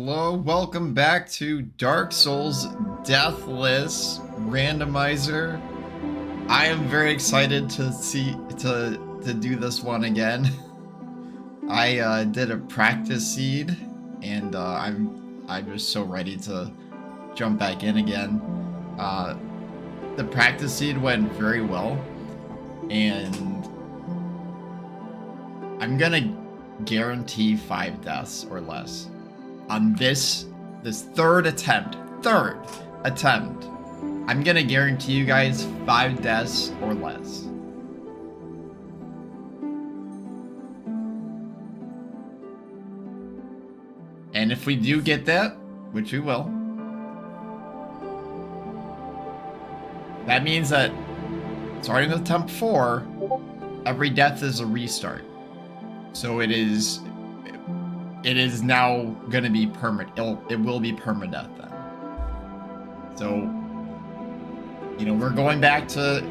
Hello, welcome back to Dark Souls Deathless Randomizer. I am very excited to do this one again. I did a practice seed, and I'm just so ready to jump back in again. The practice seed went very well, and I'm gonna guarantee 5 deaths or less on this third attempt. I'm gonna guarantee you guys 5 deaths or less. And if we do get that, which we will, that means that starting with attempt 4, every death is a restart. So it is now gonna be it will be permadeath then. So, you know, we're going back to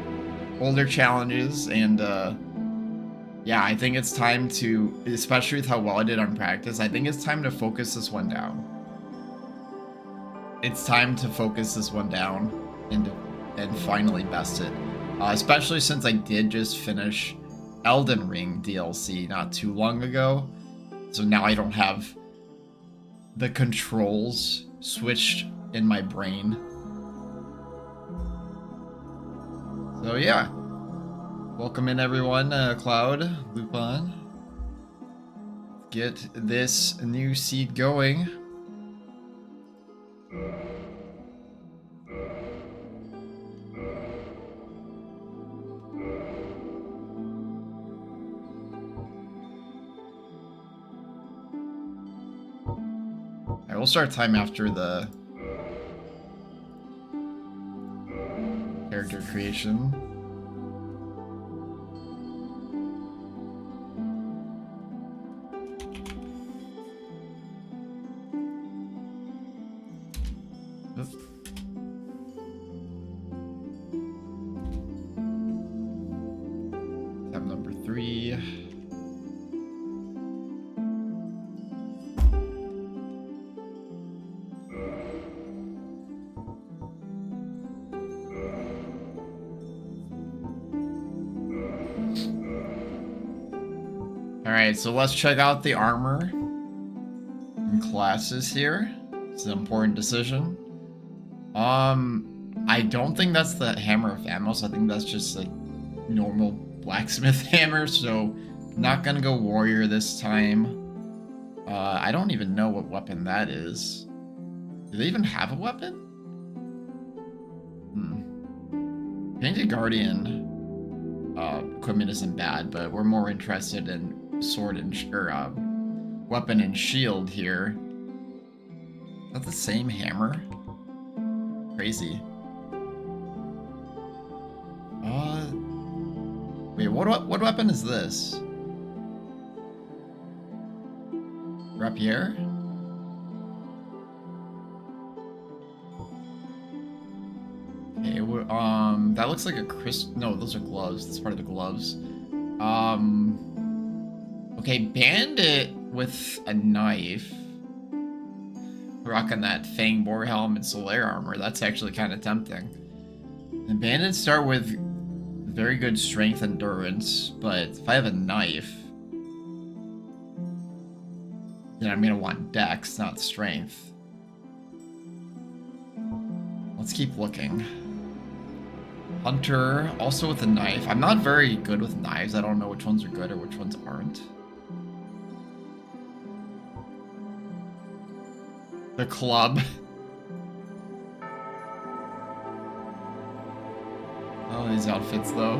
older challenges, and yeah, I think it's time to, especially with how well I did on practice, I think it's time to focus this one down. It's time to focus this one down and finally best it. Especially since I did just finish Elden Ring DLC not too long ago, so now I don't have the controls switched in my brain. So yeah, welcome in everyone, Cloud, Lupin. Get this new seed going. I will start time after the character creation. Tab number 3. Alright, so let's check out the armor and classes here. It's an important decision. I don't think that's the Hammer of Amos. I think that's just a normal blacksmith hammer, so not gonna go warrior this time. I don't even know what weapon that is. Do they even have a weapon? Painted Guardian equipment isn't bad, but we're more interested in sword and weapon and shield here. Is that the same hammer? Crazy. Wait, what weapon is this? Rapier? Okay, that looks like a no, those are gloves. That's part of the gloves. Okay, bandit with a knife. Rocking that fang boar helm and Solaire armor. That's actually kind of tempting. And bandits start with very good strength endurance, but if I have a knife, then I'm gonna want dex, not strength. Let's keep looking. Hunter, also with a knife. I'm not very good with knives. I don't know which ones are good or which ones aren't. The club. Oh, these outfits though.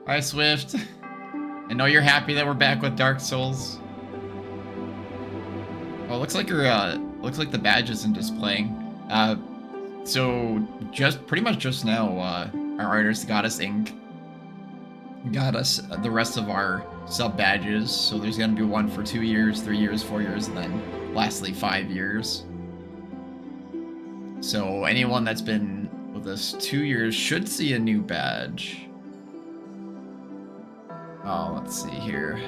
Hi, Swift. I know you're happy that we're back with Dark Souls. Oh, looks like the badge isn't displaying. So pretty much just now, our artist Goddess Inc. got us the rest of our sub badges. So there's gonna be one for 2 years, 3 years, 4 years, and then lastly 5 years. So anyone that's been with this 2 years should see a new badge. Oh, let's see here.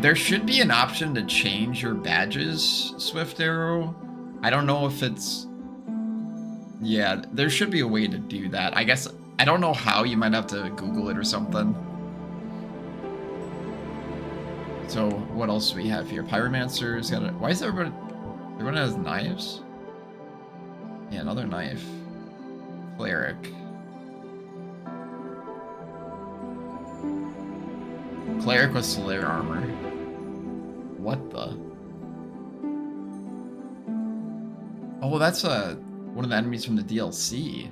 There should be an option to change your badges, Swift Arrow. I don't know if it's... Yeah, there should be a way to do that. I guess, I don't know how, you might have to Google it or something. So, what else do we have here? Pyromancer's got a... Why is everyone has knives? Yeah, another knife. Cleric. Cleric with Slayer armor. What the? Oh, that's one of the enemies from the DLC.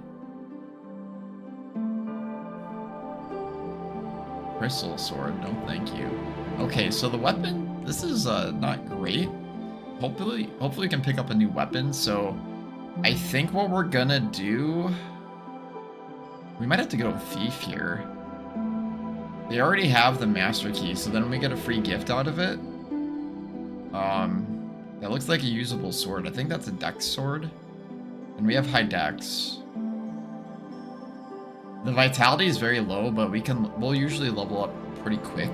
Crystal sword, no thank you. Okay, so the weapon, this is not great. Hopefully we can pick up a new weapon. So I think what we're gonna do, we might have to go Thief here. They already have the master key, so then we get a free gift out of it. That looks like a usable sword. I think that's a dex sword. And we have high dex. The vitality is very low, but we'll usually level up pretty quick.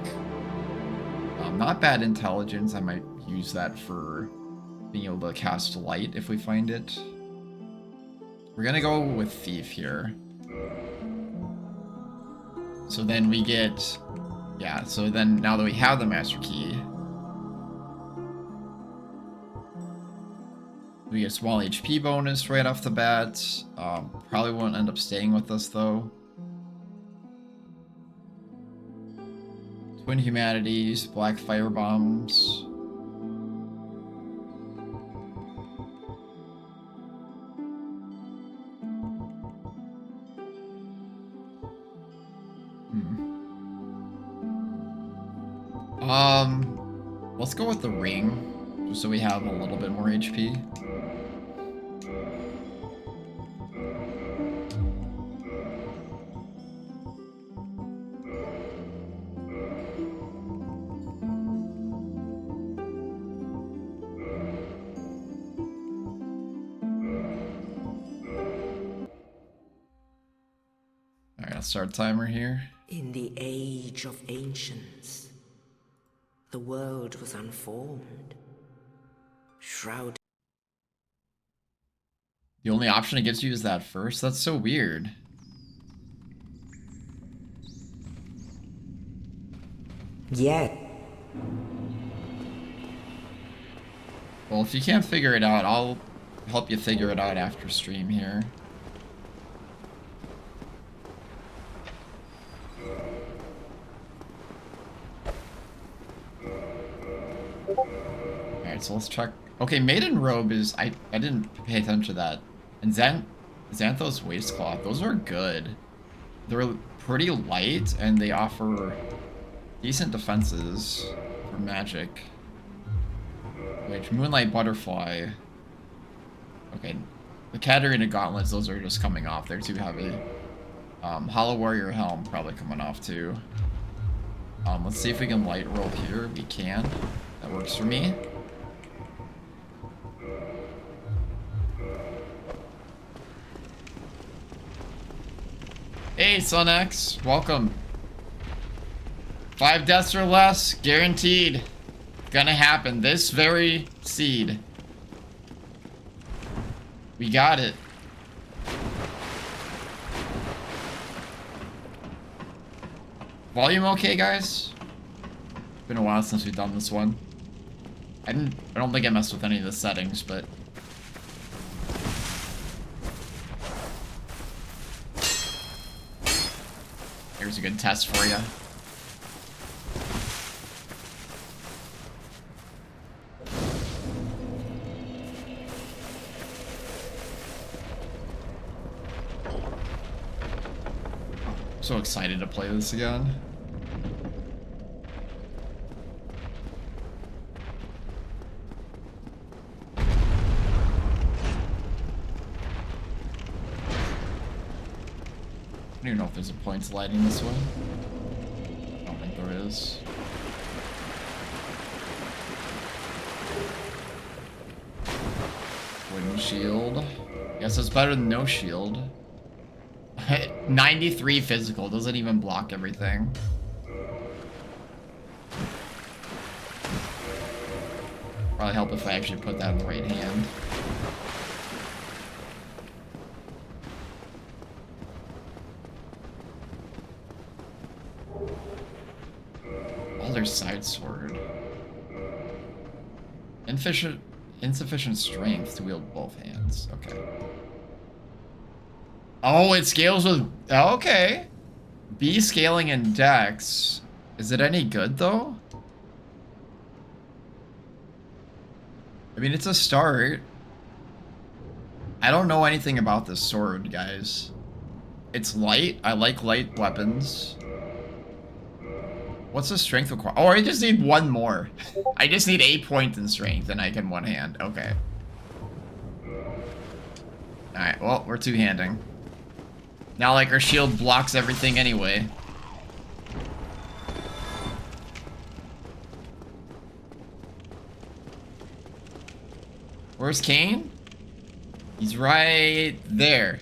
Not bad intelligence. I might use that for being able to cast light if we find it. We're gonna go with Thief here. So then we get, yeah, so then now that we have the master key, we get a small HP bonus right off the bat. Probably won't end up staying with us though. Twin Humanities, Black Fire Bombs. Let's go with the ring, just so we have a little bit more HP. Alright, I'll start timer here. In the age of ancients, the world was unformed, shrouded. The only option it gives you is that first? That's so weird. Yeah. Well, if you can't figure it out, I'll help you figure it out after stream here. Alright, so let's check. Okay, Maiden Robe is... I didn't pay attention to that. And Xanthos Waistcloth, those are good. They're pretty light, and they offer decent defenses for magic. Which, Moonlight Butterfly... Okay, the Katarina Gauntlets, those are just coming off. They're too heavy. Hollow Warrior Helm probably coming off too. Let's see if we can light roll here. We can. That works for me. Hey, SunX, welcome. 5 deaths or less, guaranteed. Gonna happen this very seed. We got it. Volume okay, guys? Been a while since we've done this one. I don't think I messed with any of the settings, but here's a good test for you. I'm so excited to play this again. I don't even know if there's a point to lighting this way. I don't think there is. Wooden shield. Guess it's better than no shield. 93 physical, doesn't even block everything. Probably help if I actually put that in the right hand. Balder's side sword. Insufficient strength to wield both hands. Okay. Oh, it scales with... Okay. B scaling and dex. Is it any good, though? I mean, it's a start. I don't know anything about this sword, guys. It's light. I like light weapons. What's the strength require? Oh, I just need one more. I just need 8 points in strength and I can one hand. Okay. Alright, well, we're two-handing. Now, like, our shield blocks everything anyway. Where's Kane? He's right there.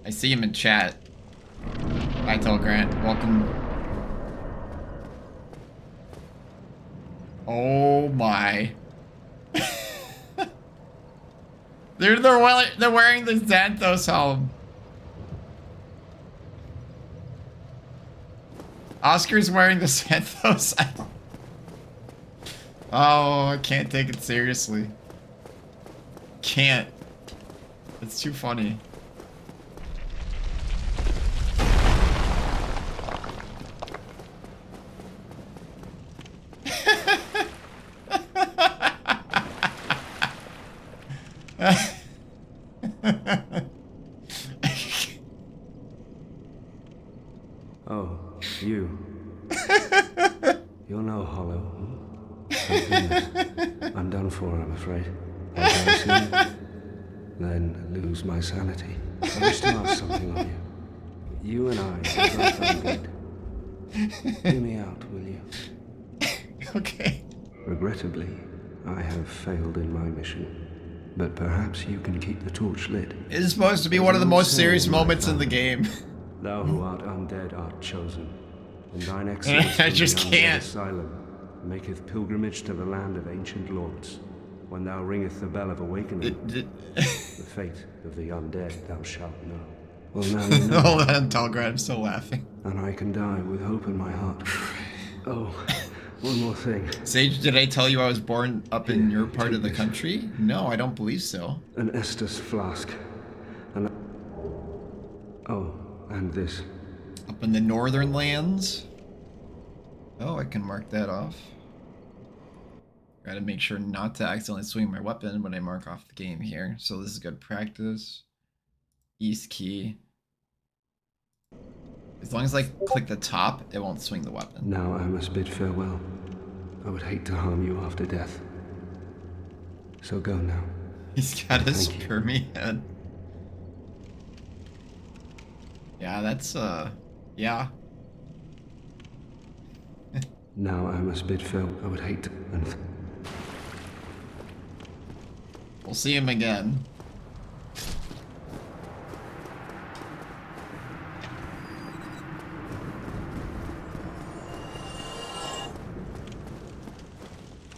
I see him in chat. Hi, Tell Grant. Welcome. Oh my. they're wearing the Xanthos helm. Oscar's wearing the Xanthos helm. Oh, I can't take it seriously. Can't. It's too funny. Oh, you. You're no hollow. Thank goodness. I'm done for, I'm afraid. I'll die soon, then lose my sanity. I wish to ask something of you. You and I are both undead. Hear me out, will you? Okay. Regrettably, I have failed in my mission. But perhaps you can keep the torch lit. It is supposed to be one of the most serious moments in the game. Thou who art undead art chosen, and thine excellence I just can't. asylum maketh pilgrimage to the land of ancient lords. When thou ringeth the bell of awakening, the fate of the undead thou shalt know. Well, now you know. Hold on, Talgrad, I'm still laughing. And I can die with hope in my heart. Oh, one more thing. Sage, did I tell you I was born up in your part of the country? No, I don't believe so. An Estus flask. And oh, and this. Up in the northern lands? Oh, I can mark that off. Gotta make sure not to accidentally swing my weapon when I mark off the game here. So this is good practice. East key. As long as I click the top, it won't swing the weapon. Now I must bid farewell. I would hate to harm you after death. So go now. He's got a spermy head. Yeah, that's, yeah. Now I must bid farewell. I would hate to... We'll see him again.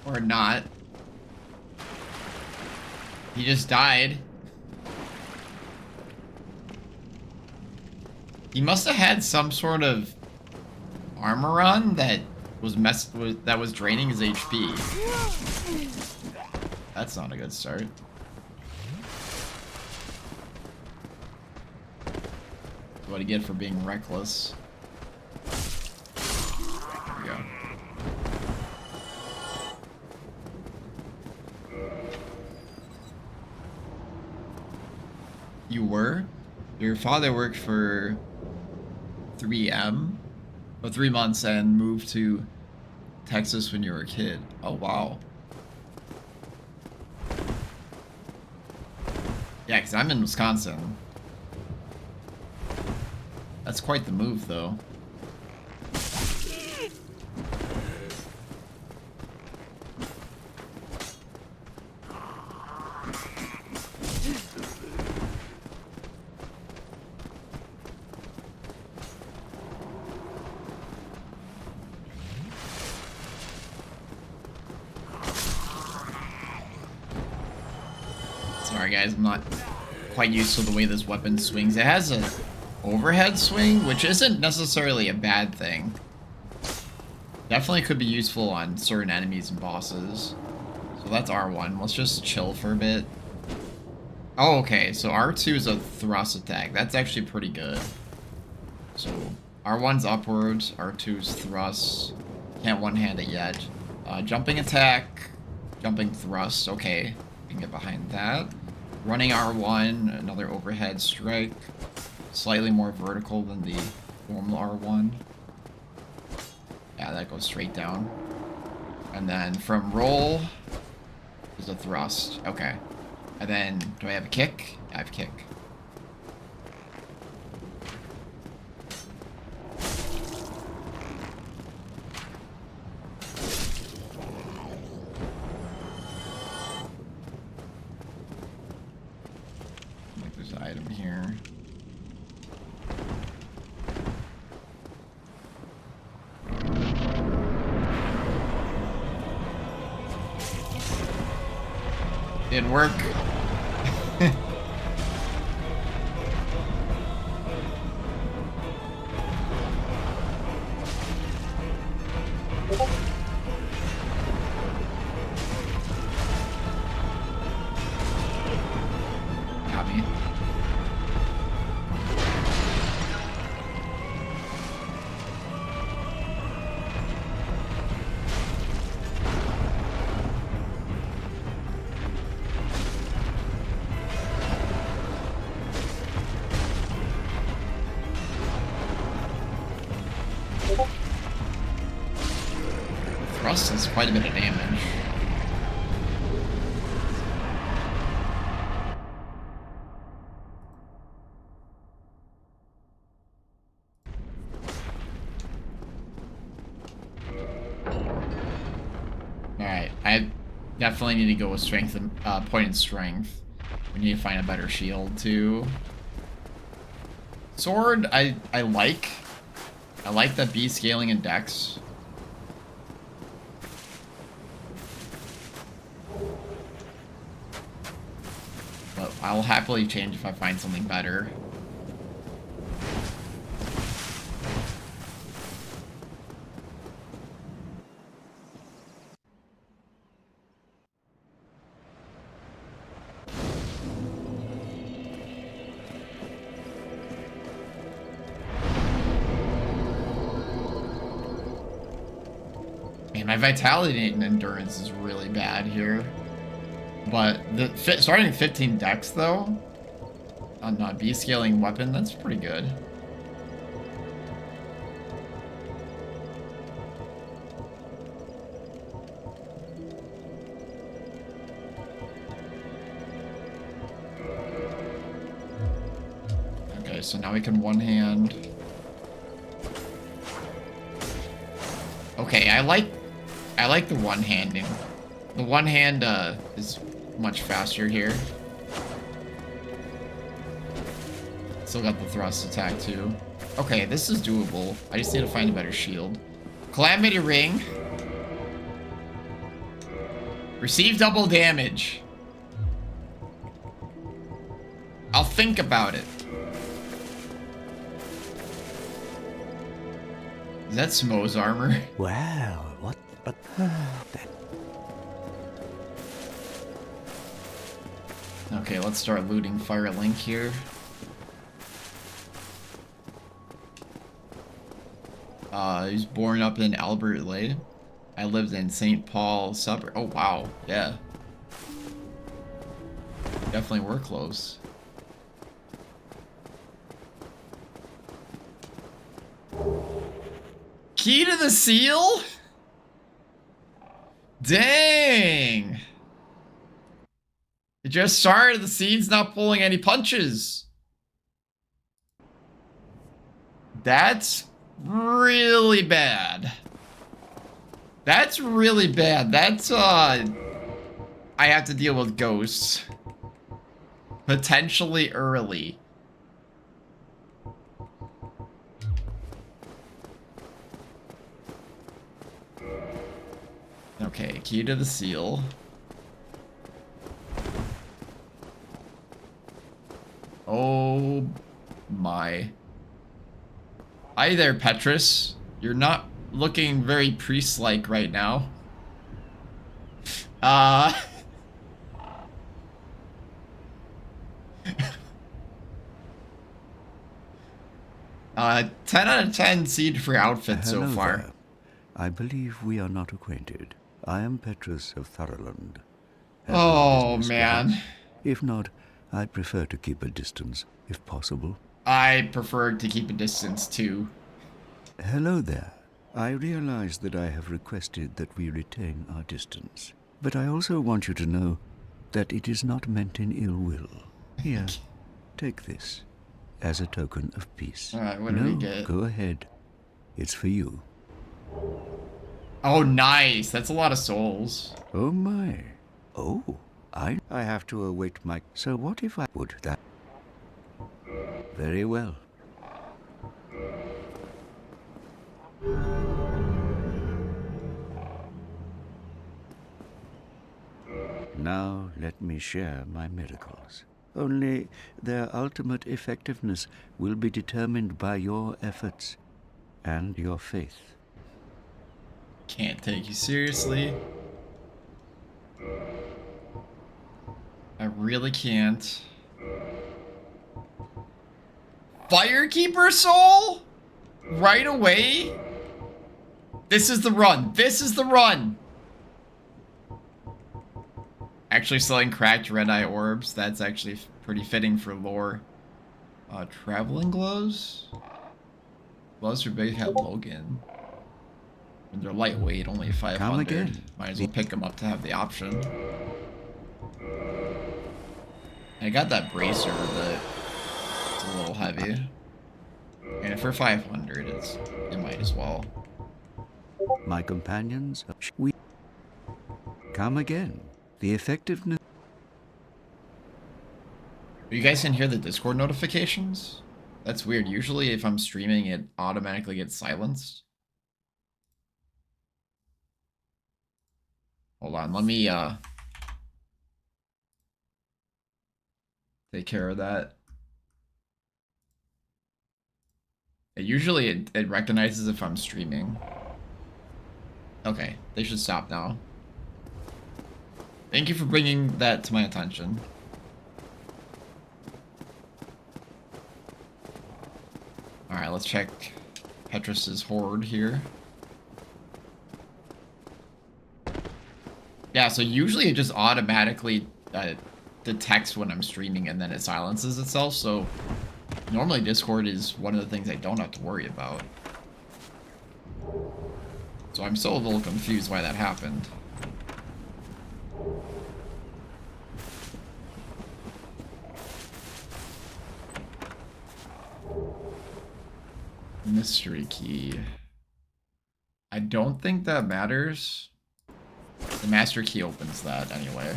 Or not. He just died. He must have had some sort of armor on that was that was draining his HP. That's not a good start. What do you get for being reckless? There we go. You were? Your father worked for 3M? For 3 months and moved to Texas when you were a kid. Oh, wow. Yeah, because I'm in Wisconsin. That's quite the move, though. Sorry guys, I'm not quite used to the way this weapon swings. It has a overhead swing, which isn't necessarily a bad thing. Definitely could be useful on certain enemies and bosses. So that's R1. Let's just chill for a bit. Oh, okay. So R2 is a thrust attack. That's actually pretty good. So R1's upwards, R2's thrust. Can't one-hand it yet. Jumping attack, jumping thrust. Okay, we can get behind that. Running R1, another overhead strike. Slightly more vertical than the normal R1. Yeah, that goes straight down. And then from roll is a thrust. Okay. And then, do I have a kick? I have a kick. I think there's an item here. Didn't work. Got me. Thrust is quite a bit of damage. Alright, I definitely need to go with strength and point and strength. We need to find a better shield too. Sword, I like. I like the B scaling and dex. But I'll happily change if I find something better. Man, my vitality and endurance is really bad here. But starting at 15 dex though, on a B scaling weapon, that's pretty good. Okay, so now we can one hand. Okay, I like the one handing. The one hand is much faster here. Still got the thrust attack too. Okay, this is doable. I just need to find a better shield. Calamity Ring. Receive double damage. I'll think about it. Is that Smo's armor? Well, what? That. Okay, let's start looting Fire Link here. He was born up in Albert Lake. I lived in St. Paul suburb. Oh wow, yeah. Definitely were close. Key to the seal? Dang! It just started, the scene's not pulling any punches. That's really bad. That's really bad. That's, I have to deal with ghosts. Potentially early. Okay, key to the seal. Oh my. Hi there, Petrus. You're not looking very priest-like right now. 10 out of 10 seed for outfit so Hello far. there. I believe we are not acquainted. I am Petrus of Thurland. Have we Oh, business, man. perhaps? If not, I prefer to keep a distance, if possible. I prefer to keep a distance too. Hello there. I realize that I have requested that we retain our distance. But I also want you to know that it is not meant in ill will. Here, take this as a token of peace. Alright, what do No, we get? go ahead. It's for you. Oh, nice. That's a lot of souls. Oh my. Oh, I have to await my... So what if I would that? Very well. Now let me share my miracles. Only their ultimate effectiveness will be determined by your efforts and your faith. Can't take you seriously. I really can't. Firekeeper soul? Right away? This is the run. This is the run. Actually selling cracked red-eye orbs. That's actually pretty fitting for lore. Traveling gloves? Gloves for Big Head Logan. And they're lightweight, only 500. Come again. Might as well pick them up to have the option. I got that bracer, but it's a little heavy. And for 500, it might as well. My companions, we come again. The effectiveness. You guys can hear the Discord notifications? That's weird. Usually if I'm streaming, it automatically gets silenced. Hold on, let me take care of that. Usually it recognizes if I'm streaming. Okay, they should stop now. Thank you for bringing that to my attention. Alright, let's check Petrus's horde here. Yeah, so usually it just automatically detects when I'm streaming and then it silences itself, so normally Discord is one of the things I don't have to worry about. So I'm still a little confused why that happened. Mystery key. I don't think that matters. The master key opens that anyway.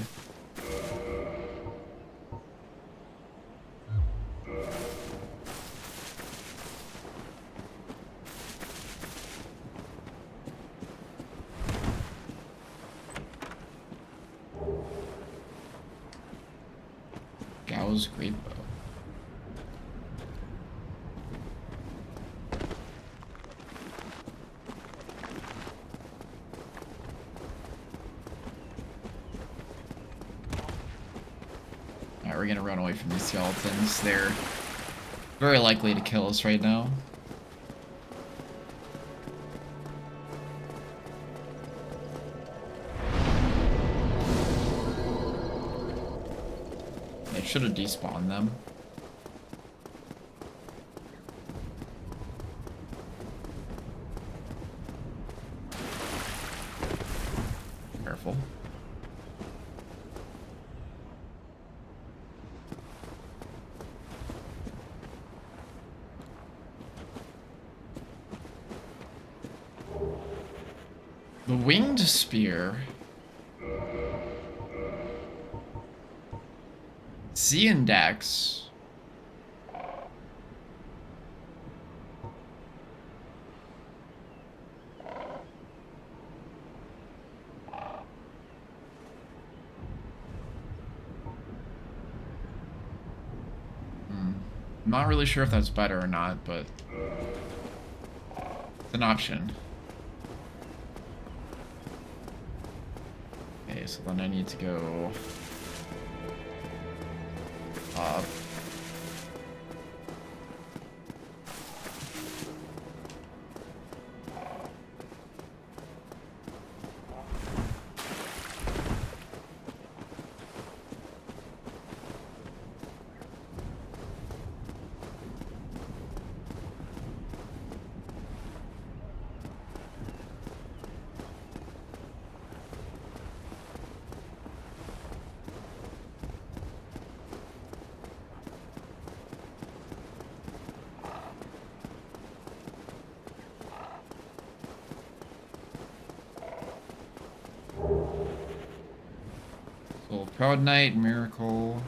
Gao's great bow. Alright, we're gonna run away from these skeletons. They're very likely to kill us right now. They should have despawned them. Careful. The winged spear. Sea index. not really sure if that's better or not, but it's an option. Okay, so then I need to go up. Proud Knight, Miracle.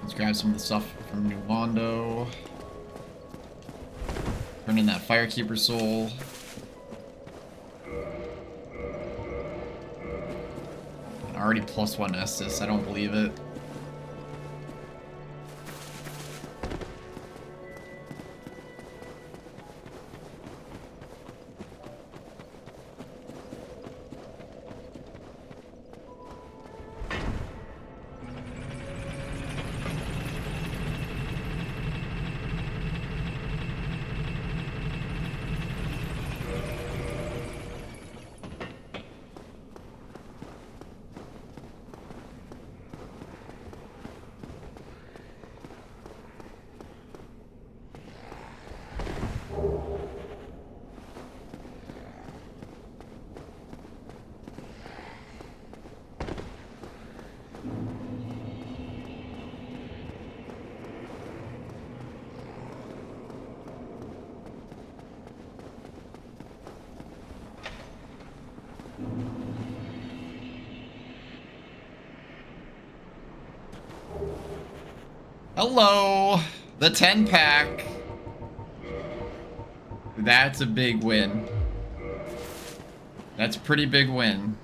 Let's grab some of the stuff from New Wando. Turn in that Firekeeper soul. And already +1 Estus, I don't believe it. Hello! The 10-pack! That's a big win. That's a pretty big win.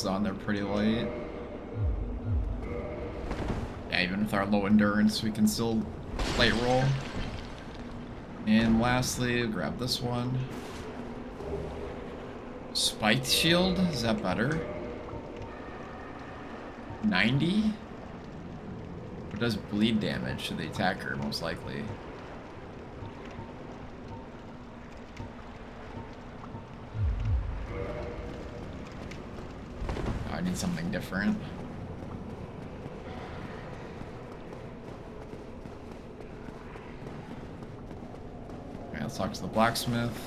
On there pretty light. Yeah, even with our low endurance, we can still light roll. And lastly, grab this one. Spiked shield, is that better? 90? It does bleed damage to the attacker, most likely. I need something different. Okay, let's talk to the blacksmith.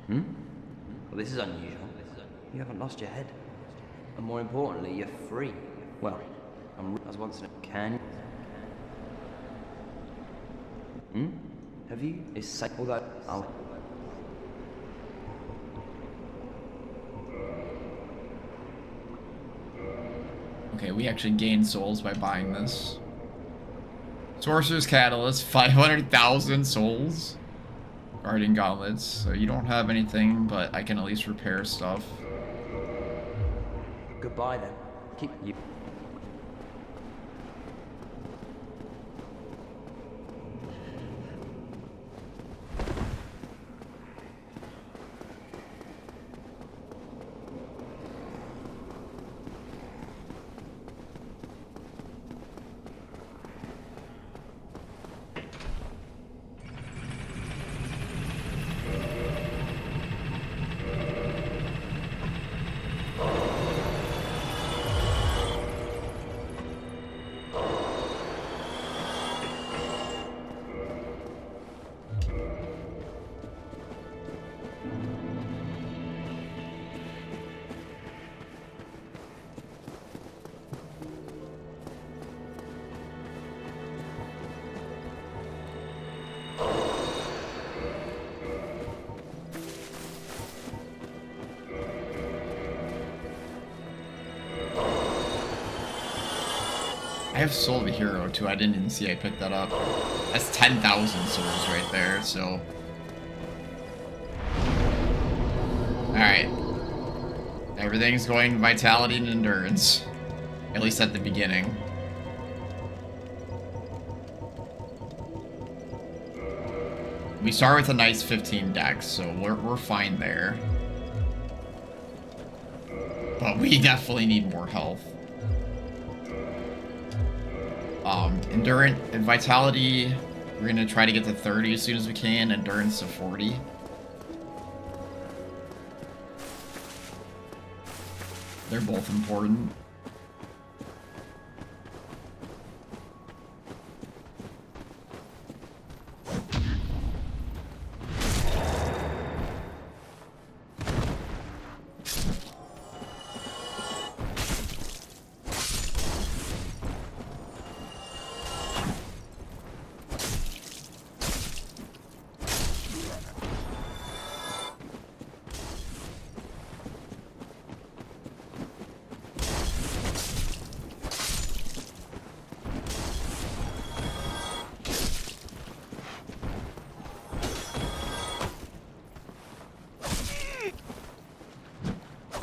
Well, this is unusual. You haven't lost your head. And more importantly, you're free. Well, I was once in a can. Have you? It's safe, although I'll... Okay, we actually gained souls by buying this. Sorcerer's Catalyst, 500,000 souls. Guardian Gauntlets, so you don't have anything, but I can at least repair stuff. Goodbye then. Keep you... I have Soul of a Hero too. I didn't even see I picked that up. That's 10,000 souls right there, so. Alright. Everything's going vitality and endurance. At least at the beginning. We start with a nice 15 dex, so we're fine there. But we definitely need more health. Endurance and vitality, we're gonna try to get to 30 as soon as we can. Endurance to 40. They're both important.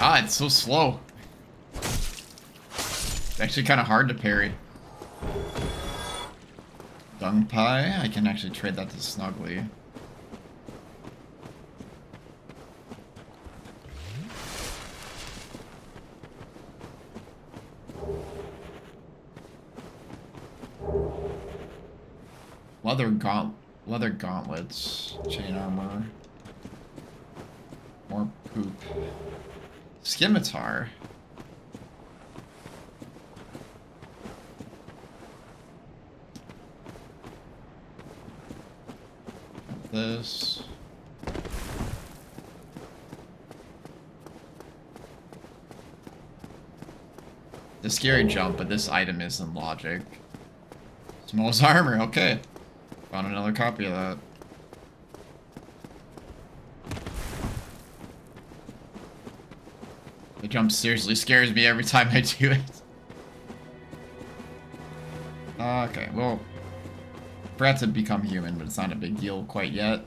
Ah, it's so slow. It's actually kind of hard to parry. Dung Pie? I can actually trade that to Snuggly. Leather gauntlets, chain armor, more poop. Scimitar. This. The scary jump, but this item isn't logic. Smallest armor, okay. Found another copy of that. The jump seriously scares me every time I do it. Okay, well, forgot to become human, but it's not a big deal quite yet.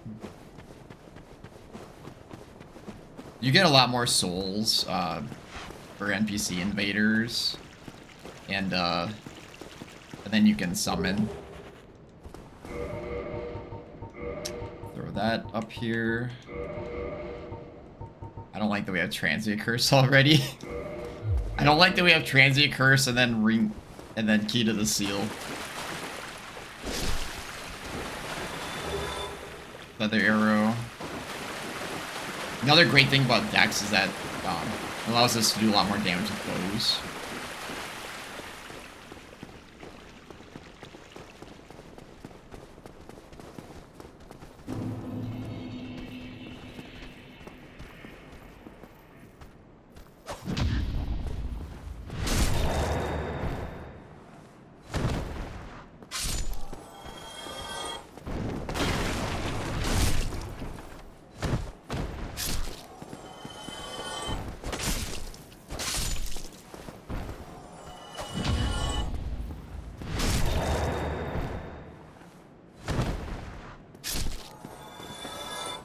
You get a lot more souls for NPC invaders, and then you can summon. Throw that up here. I don't like that we have Transient Curse already. I don't like that we have Transient Curse and then ring and then Key to the Seal. Leather Arrow. Another great thing about Dex is that it allows us to do a lot more damage with bows.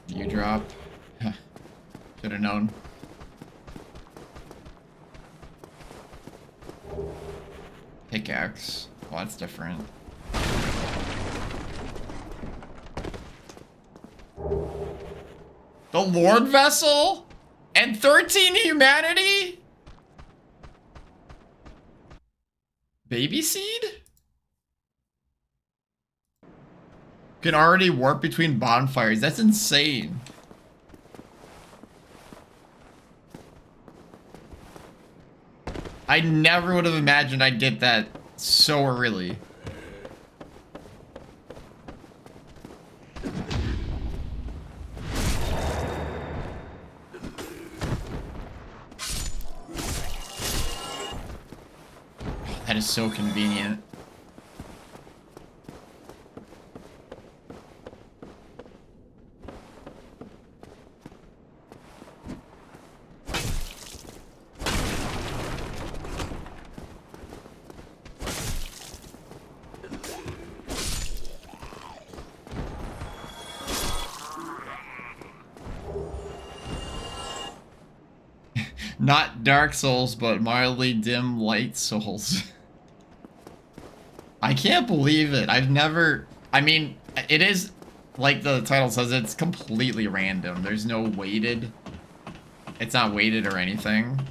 You drop. Should have known. Pickaxe. Well, that's different. The Lord Vessel? And 13 humanity? Baby Seed? Can already warp between bonfires. That's insane. I never would have imagined I'd get that so early. That is so convenient. Not Dark Souls, but mildly dim light souls. I can't believe it. I've never... I mean, it is, like the title says, it's completely random. There's no weighted... It's not weighted or anything.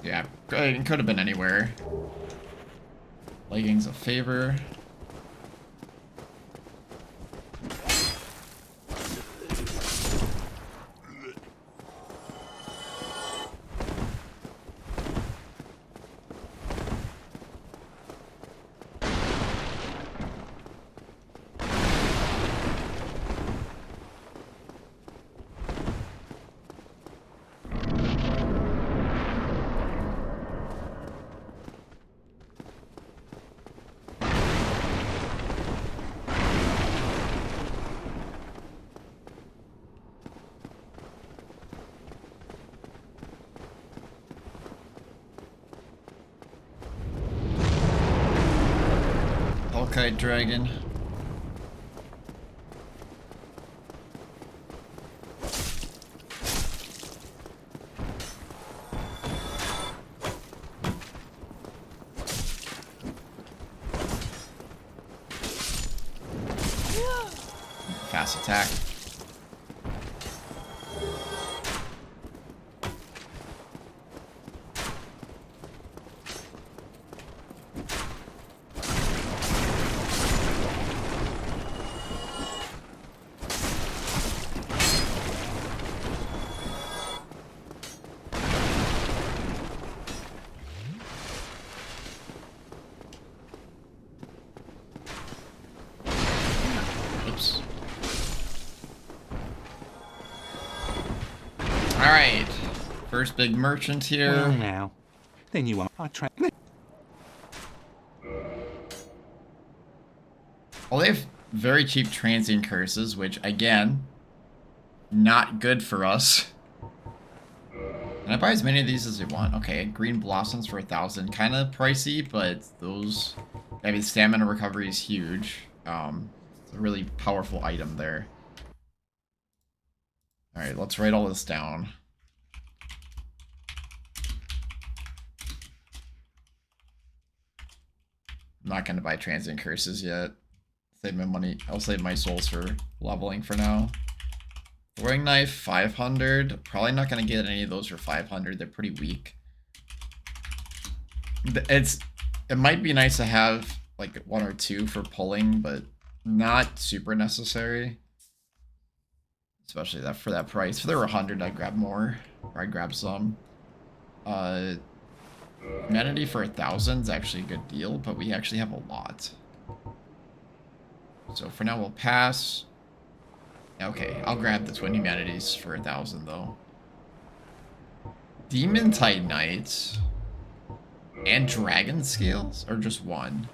Yeah, it could have been anywhere. Leggings of favor. Hellkite Dragon. Fast attack. Oops. Alright. First big merchant here. Well, now. Then you are. I try. Well, they have very cheap transient curses, which, again, not good for us. Can I buy as many of these as I want? Okay, green blossoms for 1,000. Kind of pricey, but those... I mean, stamina recovery is huge. It's a really powerful item there. Alright, let's write all this down. I'm not going to buy transient curses yet. Save my money. I'll save my souls for leveling for now. Throwing knife, 500. Probably not going to get any of those for 500. They're pretty weak. It might be nice to have like 1 or 2 for pulling, but not super necessary. Especially that for that price. If there were 100, I'd grab more. Or I'd grab some. Humanity for 1,000 is actually a good deal, but we actually have a lot. So for now, we'll pass. Okay, I'll grab the Twin Humanities for 1,000, though. Demon Titanites and Dragon Scales, or just one?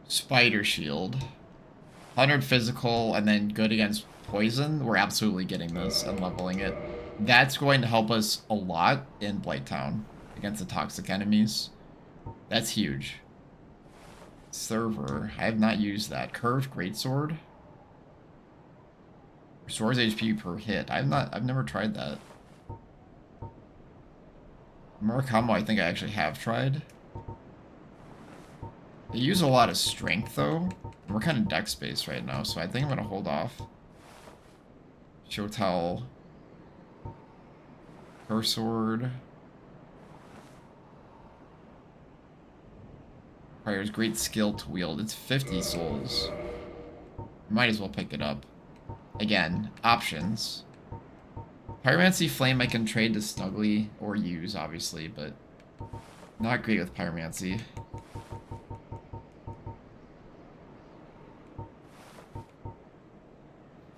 Spider Shield. 100 physical, and then good against poison. We're absolutely getting this and leveling it. That's going to help us a lot in Blighttown against the toxic enemies. That's huge. Server. I have not used that. Curved Greatsword. Restores HP per hit. I've never tried that. Murakamo, I think I actually have tried. They use a lot of strength, though. And we're kind of dex based right now, so I think I'm going to hold off. Shotel. Her sword. Requires great skill to wield. It's 50 souls. Might as well pick it up. Again, options. Pyromancy Flame I can trade to Snuggly or use, obviously, but not great with Pyromancy.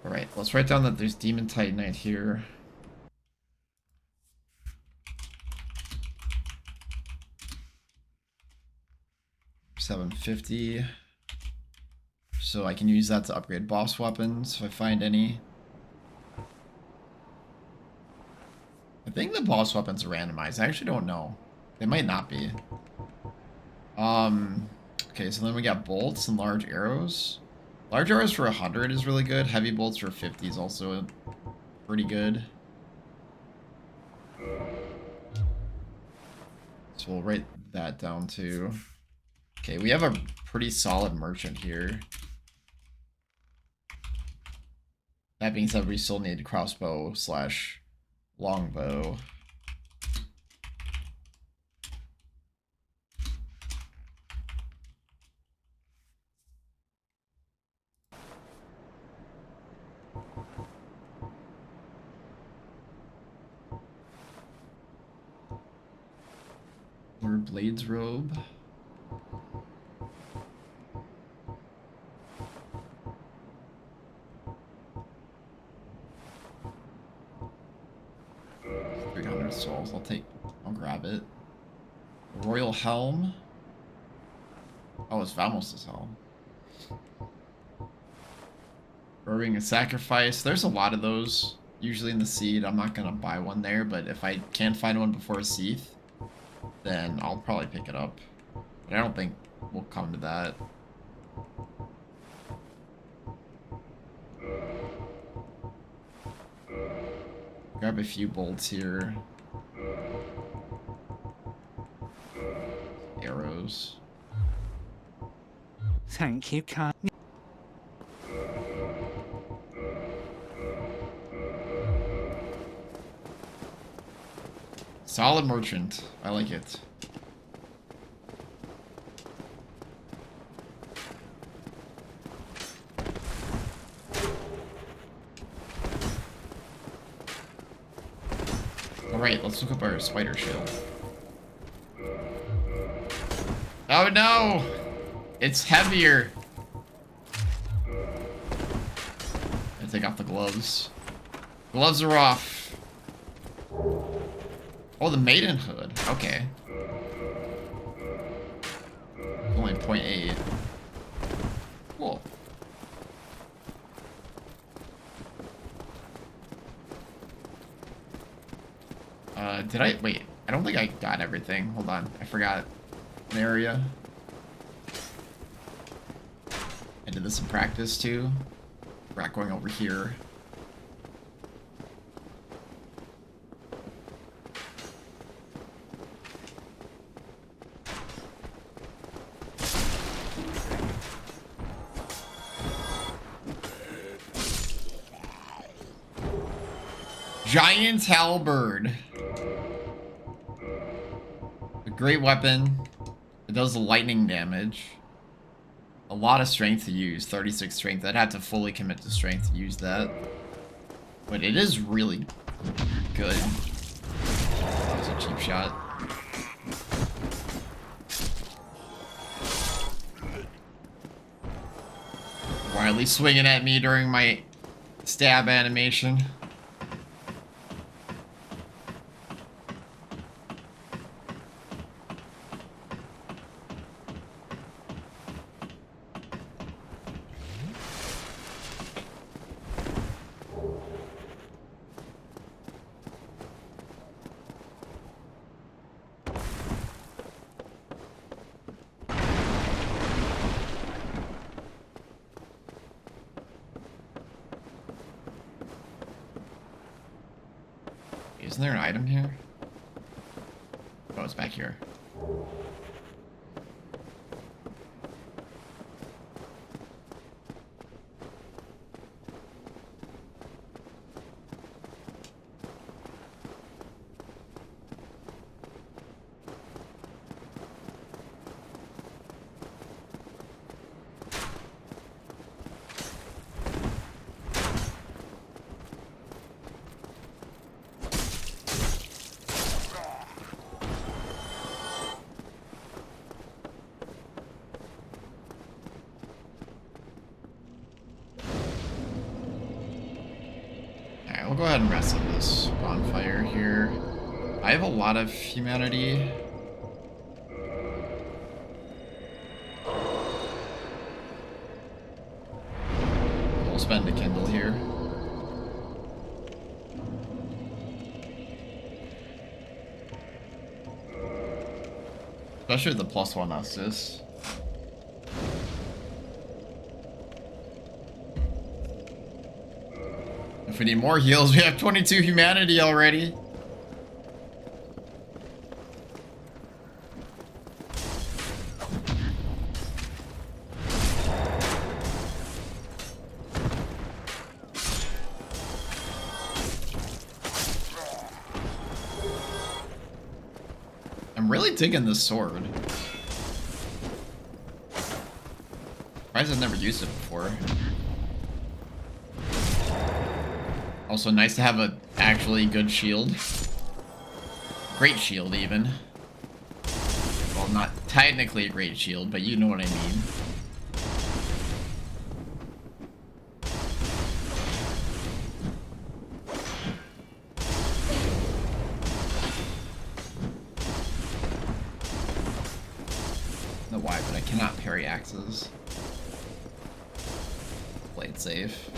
Alright, let's write down that there's Demon Titanite here. $750. So I can use that to upgrade boss weapons if I find any. I think the boss weapons are randomized. I actually don't know. They might not be. Okay, so then we got bolts and large arrows. Large arrows for 100 is really good. Heavy bolts for 50 is also pretty good. So we'll write that down too. Okay, we have a pretty solid merchant here. That being said, we still need crossbow / longbow. Or Blades robe. Souls. I'll grab it. Royal Helm. Oh, it's Vamos' helm. Brewing a Sacrifice. There's a lot of those usually in the seed. I'm not gonna buy one there, but if I can find one before Seath, then I'll probably pick it up. But I don't think we'll come to that. Grab a few bolts here. Arrows. Thank you, Carl. Solid merchant. I like it. Alright, let's look up our spider shield. Oh no! It's heavier! I take off the gloves. Gloves are off. Oh, the maidenhood. Okay. Only 0.8. Cool. Did I? Wait, I don't think I got everything. Hold on, I forgot an area. I did this in practice too. We're not going over here. Giant halberd. A great weapon. It does lightning damage. A lot of strength to use. 36 strength. I'd have to fully commit to strength to use that. But it is really good. That was a cheap shot. Wildly swinging at me during my stab animation. Isn't there an item here? Oh, it's back here. We'll go ahead and rest on this bonfire here. I have a lot of humanity. We'll spend a Kindle here. Especially the +1 Estus. If we need more heals, we have 22 humanity already. I'm really digging this sword. Surprised I've never used it before. Also nice to have a actually good shield. Great shield even. Well, not technically a great shield, but you know what I mean. I don't know why, but I cannot parry axes. Play it safe.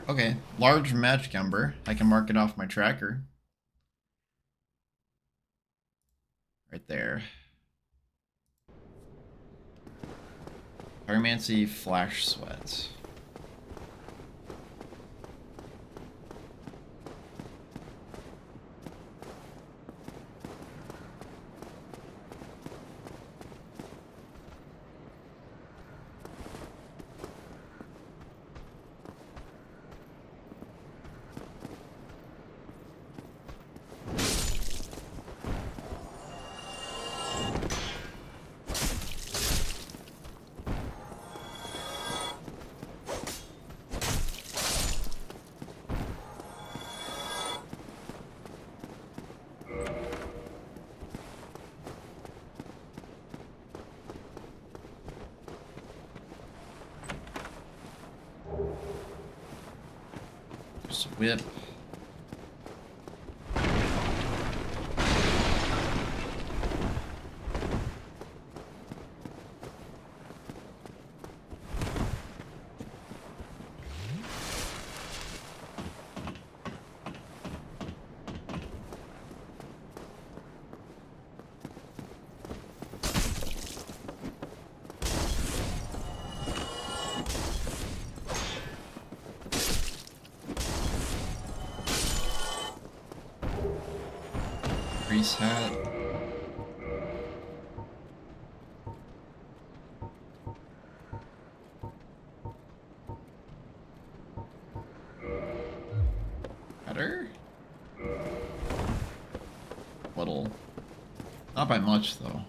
Okay, large magic ember. I can mark it off my tracker. Right there. Pyromancy flash sweat. Just whip. Priest hat. Better? Little. Not by much, though.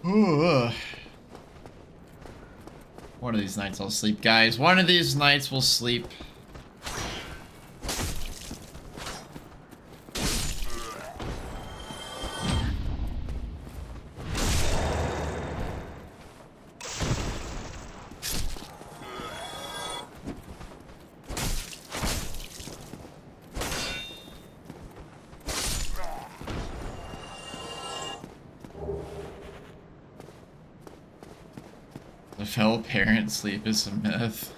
Ooh. One of these nights I'll sleep, guys. One of these nights we'll sleep. The fellow parent sleep is a myth.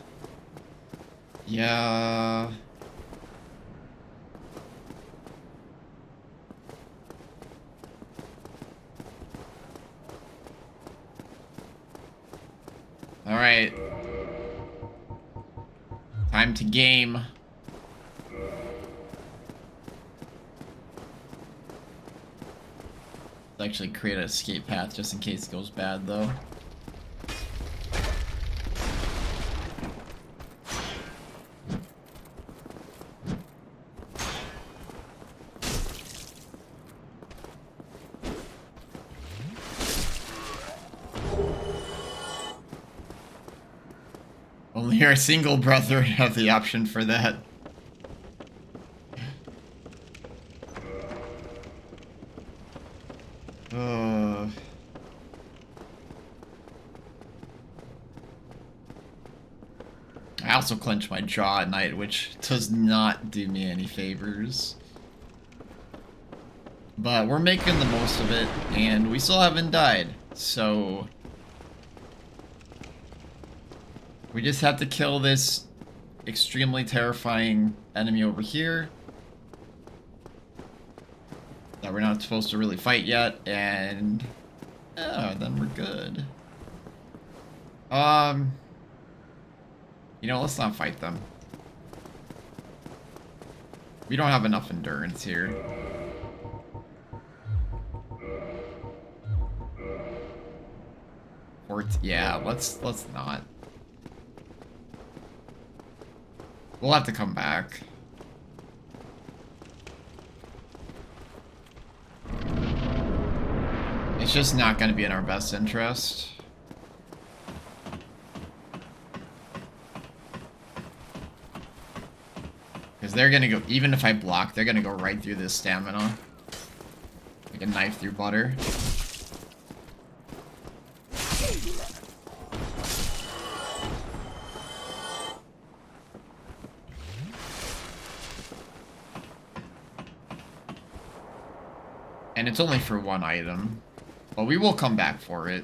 Yeah. Alright. Time to game. Let's actually create an escape path just in case it goes bad, though. Only our single brother have the option for that. I also clench my jaw at night, which does not do me any favors. But we're making the most of it, and we still haven't died, so... we just have to kill this extremely terrifying enemy over here that we're not supposed to really fight yet, and then we're good. You know, let's not fight them. We don't have enough endurance here. Or yeah, let's not. We'll have to come back. It's just not going to be in our best interest. Because they're going to go, even if I block, they're going to go right through this stamina. Like a knife through butter. And it's only for one item. But we will come back for it.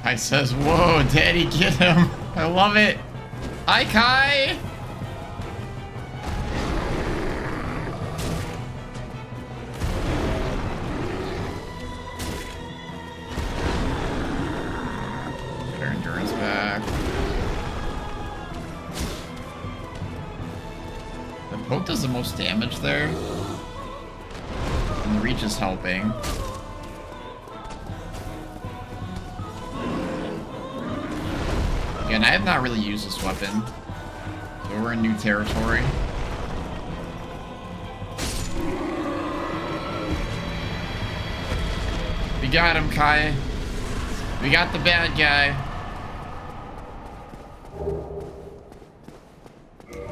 Kai says, whoa, daddy, get him. I love it. Hi, Kai. Get our endurance back. The poke does the most damage there. And the reach is helping. Again, I have not really used this weapon, so we're in new territory. We got him, Kai. We got the bad guy.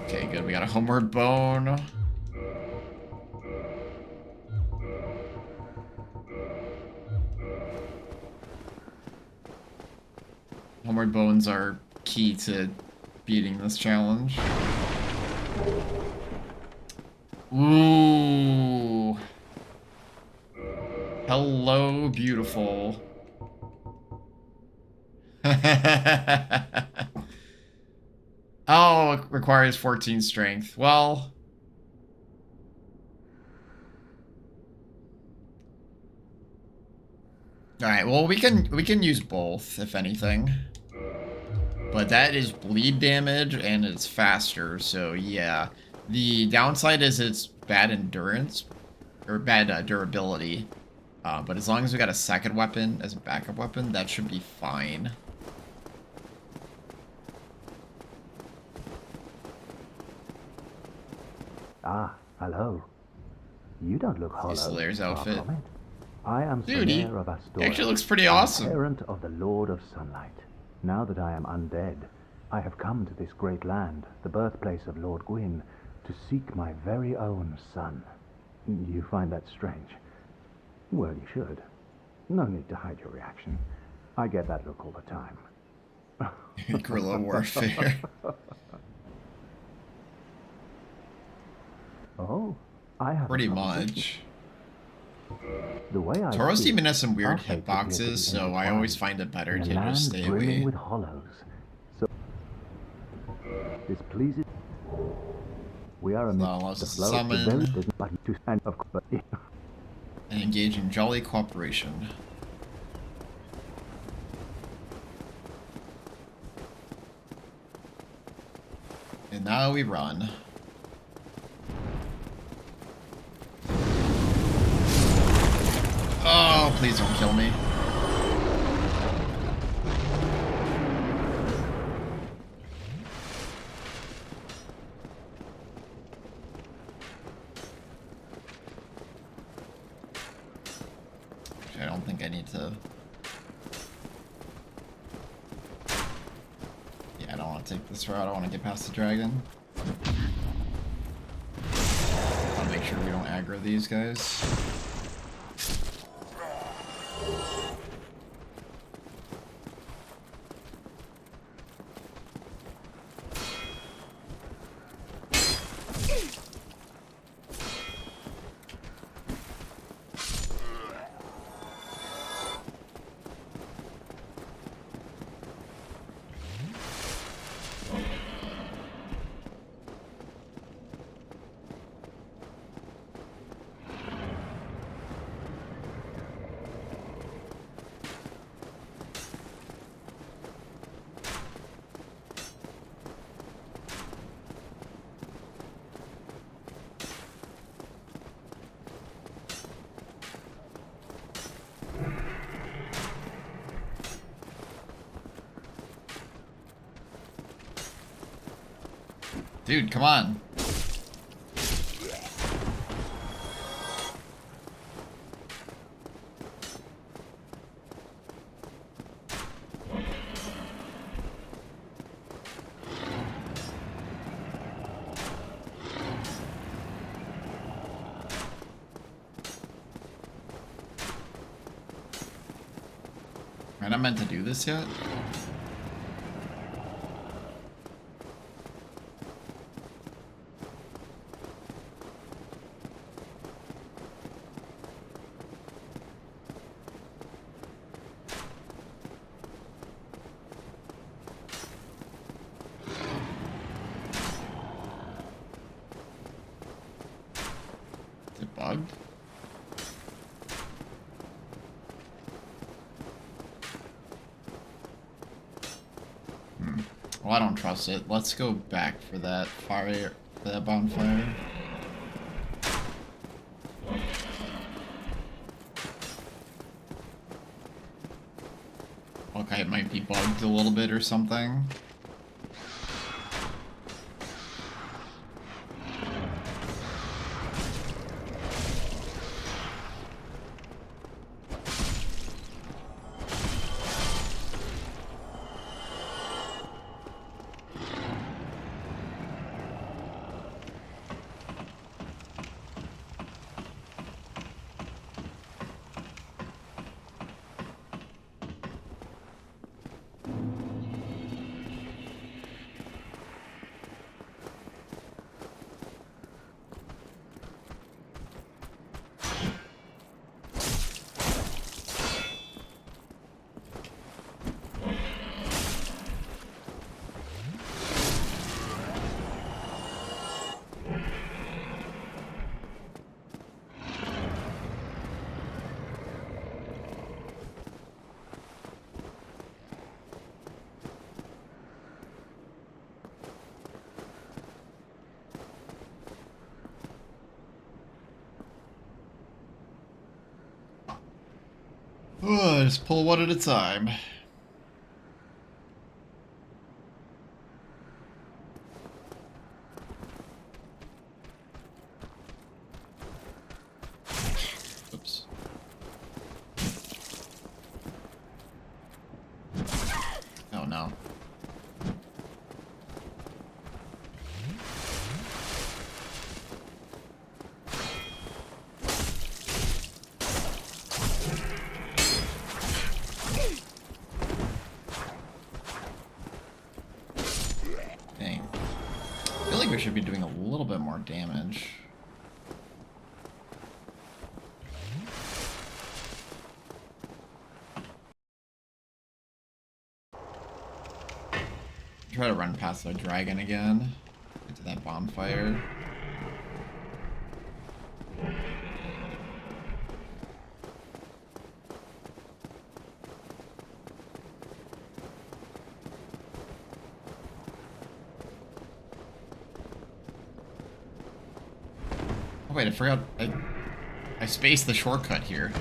Okay, good. We got a homeward bone. Homeward bones are key to beating this challenge. Ooh. Hello, beautiful. Oh, it requires 14 strength. Well, all right. Well, we can use both if anything. But that is bleed damage and it's faster, so yeah. The downside is it's bad endurance or bad durability. But as long as we got a second weapon as a backup weapon, that should be fine. Ah, hello. You don't look hollow. Slayer's outfit. I am Dude, he Solaire of Astoria, actually looks pretty awesome. parent of the Lord of Sunlight. Now that I am undead, I have come to this great land, the birthplace of Lord Gwyn, to seek my very own son. You find that strange? Well, you should. No need to hide your reaction. I get that look all the time. Guerrilla warfare. Oh, I have Pretty much. The way I Tauros see even it, has some weird our fates appear to be hitboxes, so I always find it better in a to land just stay brimming away. with hollows. So this pleases. We are Allows amidst the us to flow of the summon. very button to and of course. And engage in jolly cooperation. And now we run. Oh, please don't kill me. Actually, I don't think I need to. Yeah, I don't want to take this route. I want to get past the dragon. I want to make sure we don't aggro these guys. Dude, come on. Am I not meant to do this yet? Is it bugged? Well, I don't trust it. Let's go back for that fire, for that bonfire. Okay, it might be bugged a little bit or something. Just pull one at a time. Oops. Oh no. Dang. I feel like we should be doing a little bit more damage. Try to run past the dragon again. Get to that bonfire. Oh wait, I forgot. I spaced the shortcut here.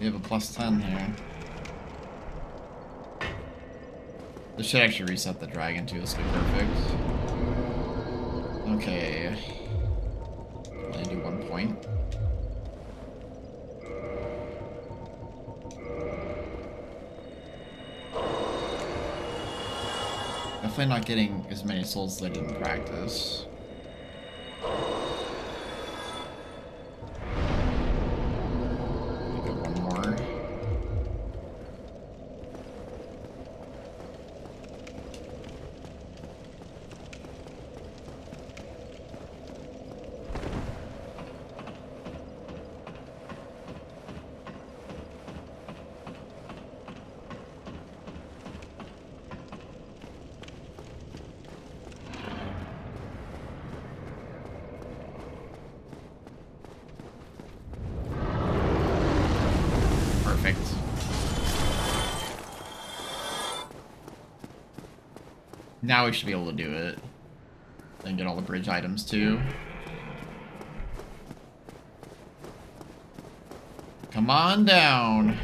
We have a +10 here. This should actually reset the dragon too, this will be perfect. Okay. Only do 1 point. Definitely not getting as many souls as I did in practice. Get one more. Perfect. Now we should be able to do it. And get all the bridge items too. Come on down.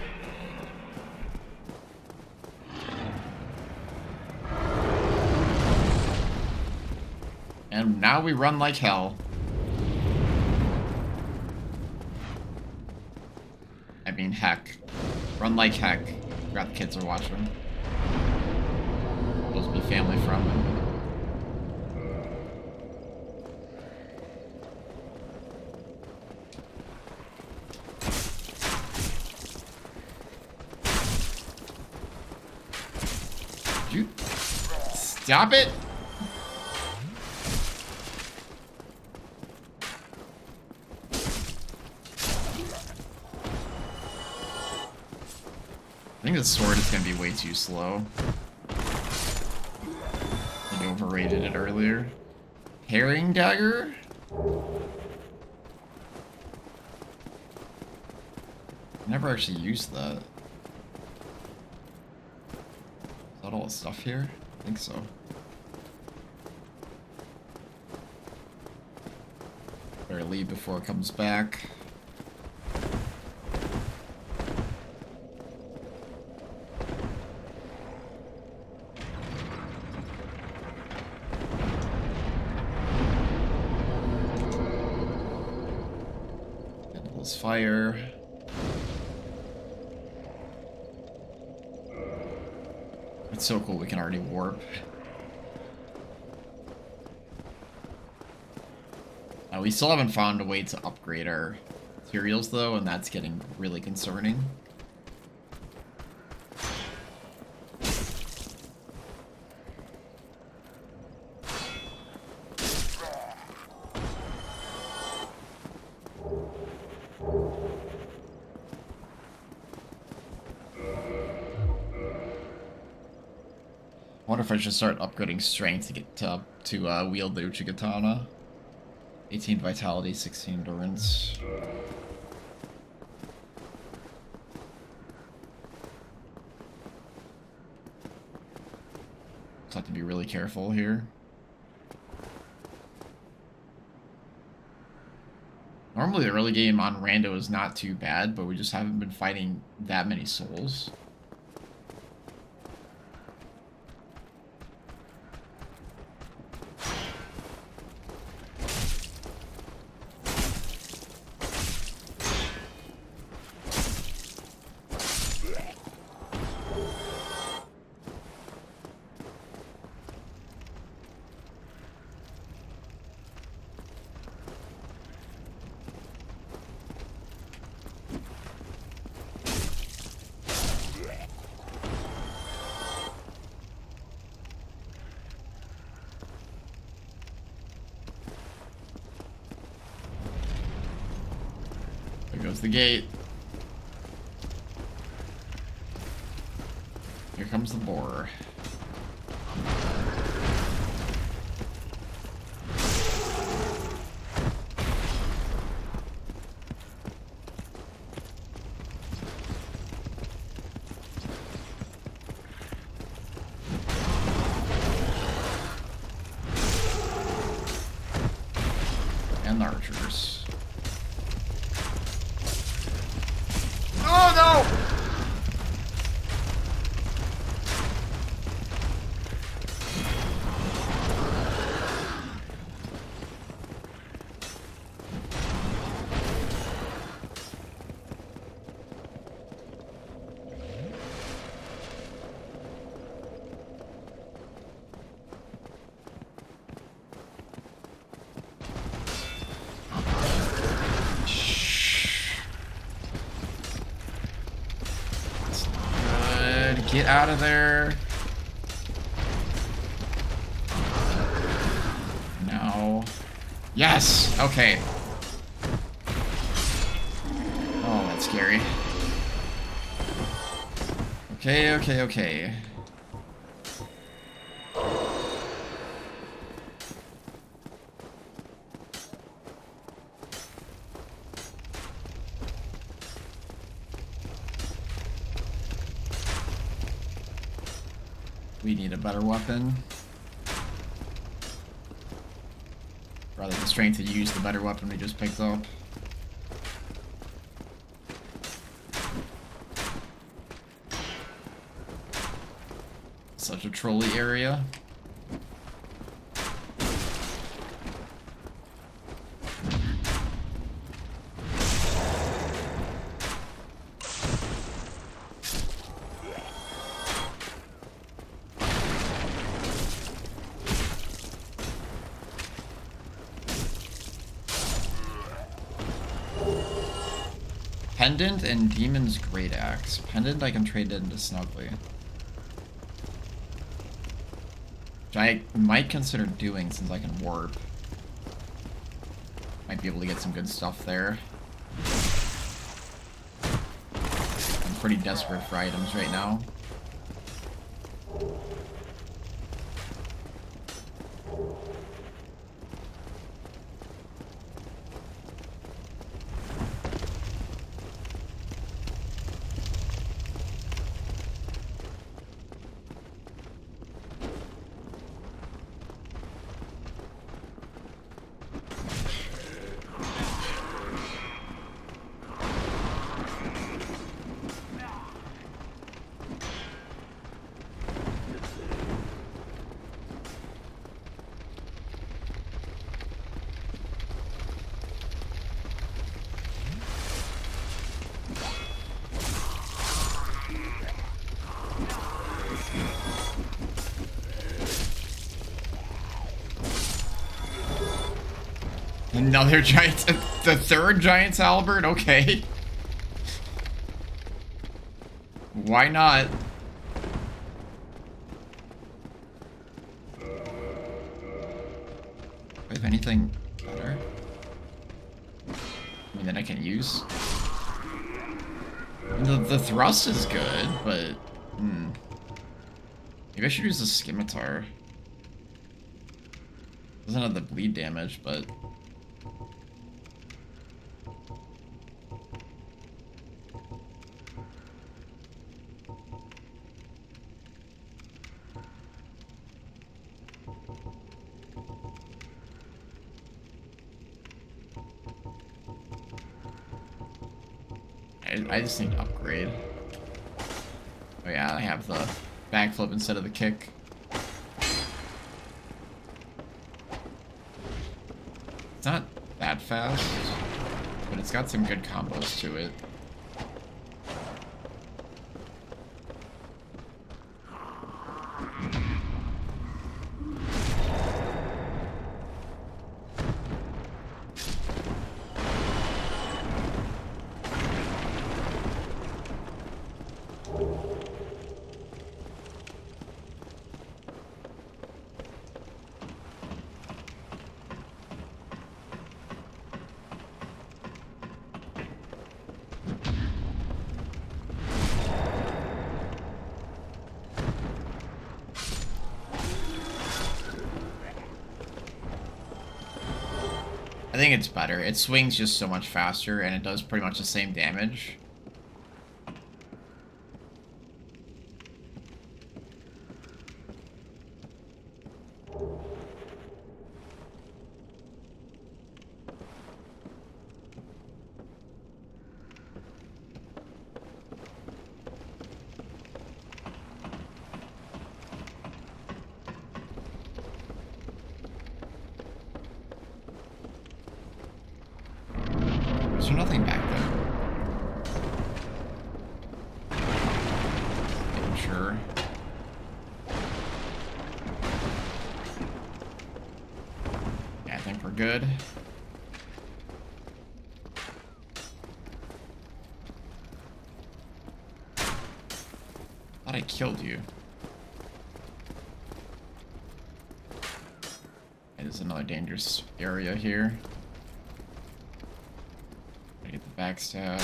And now we run like hell. I mean, heck. Run like heck. Forgot the kids are watching. Supposed to be family friendly. You stop it. I think the sword is going to be way too slow. I overrated it earlier. Herring dagger? Never actually used that. Is that all the stuff here? I think so. Better leave before it comes back. Endless fire. It's so cool we can already warp. We still haven't found a way to upgrade our materials though, and that's getting really concerning. I wonder if I should start upgrading strength to get to wield the Uchigatana. 18 vitality, 16 endurance. Just have to be really careful here. Normally the early game on Rando is not too bad, but we just haven't been fighting that many souls. There goes the gate. Here comes the boar. And the archers. Oh no! Get out of there. No. Yes! Okay. Oh, that's scary. Okay. We need a better weapon. Rather than strength to use the better weapon we just picked up. Such a trolley area. Pendant and Demon's Great Axe. Pendant I can trade into Snuggly. Which I might consider doing since I can warp. Might be able to get some good stuff there. I'm pretty desperate for items right now. Another giant, the third giant's halberd? Okay. Why not? Do I have anything better? I mean, that I can use? The thrust is good, but... Maybe I should use the scimitar. Doesn't have the bleed damage, but... I just need to upgrade. Oh yeah, I have the backflip instead of the kick. It's not that fast, but it's got some good combos to it. I think it's better. It swings just so much faster, and it does pretty much the same damage. Is there nothing back there? Making sure. Yeah, I think we're good. Thought I killed you. Okay, there's another dangerous area here. Get the backstab.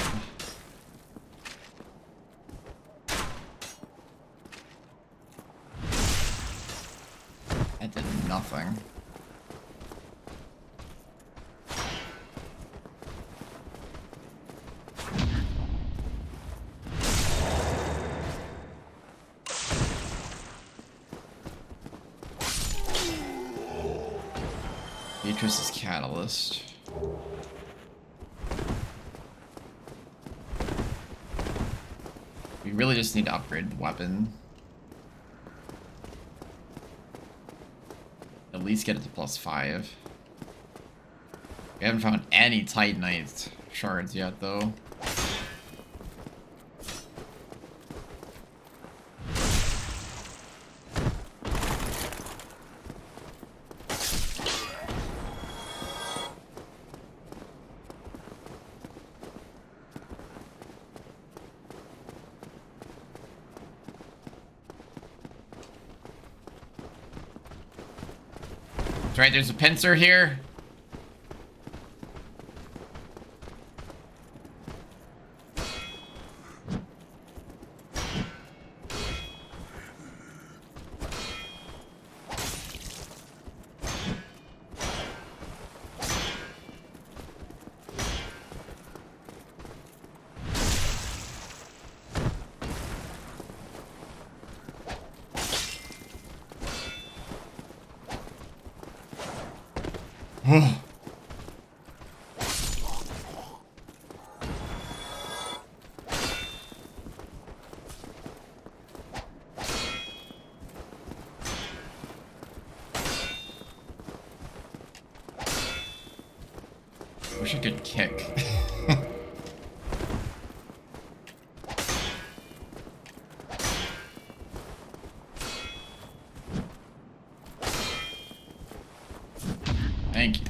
That did nothing. Beatrice's catalyst. We really just need to upgrade the weapon. At least get it to +5. We haven't found any Titanite shards yet, though. That's right, there's a pincer here. Wish I could kick. Thank you.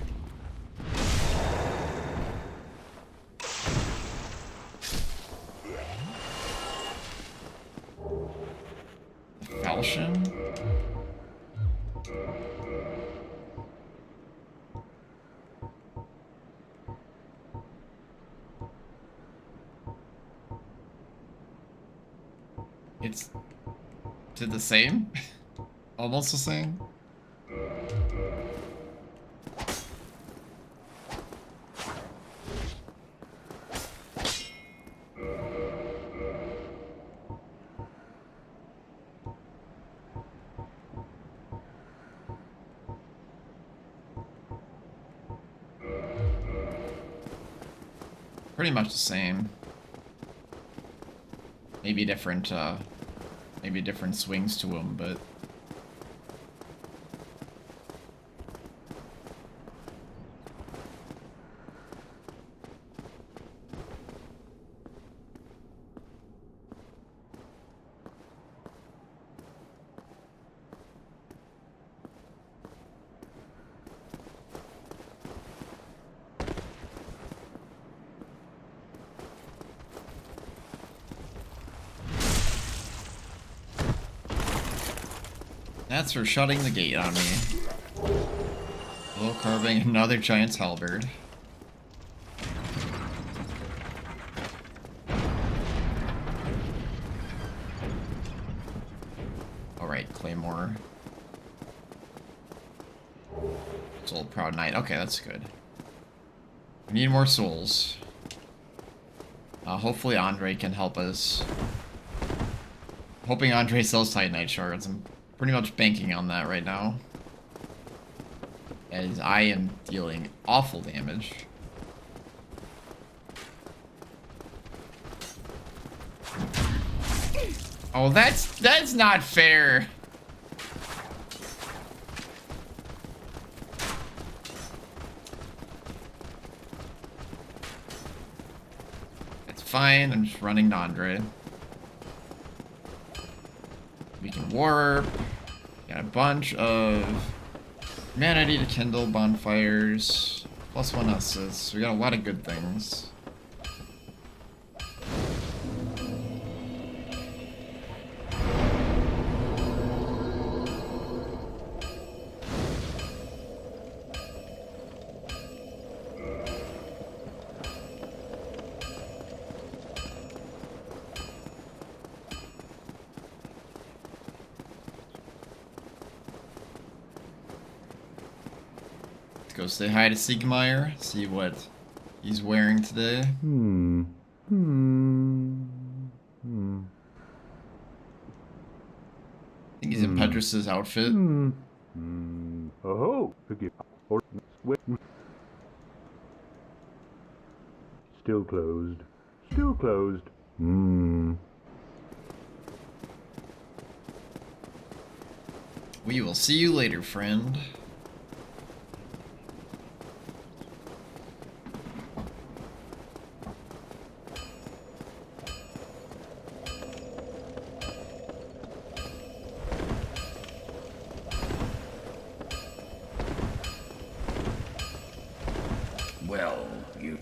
Falchion? It's the same? Almost the same? Pretty much the same. maybe different swings to him, but that's for shutting the gate on me. Low carving another giant's halberd. Alright, Claymore. Soul Proud Knight. Okay, that's good. We need more souls. Hopefully Andre can help us. Hoping Andre sells Titanite shards. I'm pretty much banking on that right now, as I am dealing awful damage. Oh, that's not fair. It's fine. I'm just running to Andre. We can warp. Got a bunch of humanity to kindle bonfires. +1 assist. We got a lot of good things. Go say hi to Siegmeyer, see what he's wearing today. I think he's in Petrus's outfit. Oh, forgive. Still closed. Still closed. We will see you later, friend. Well,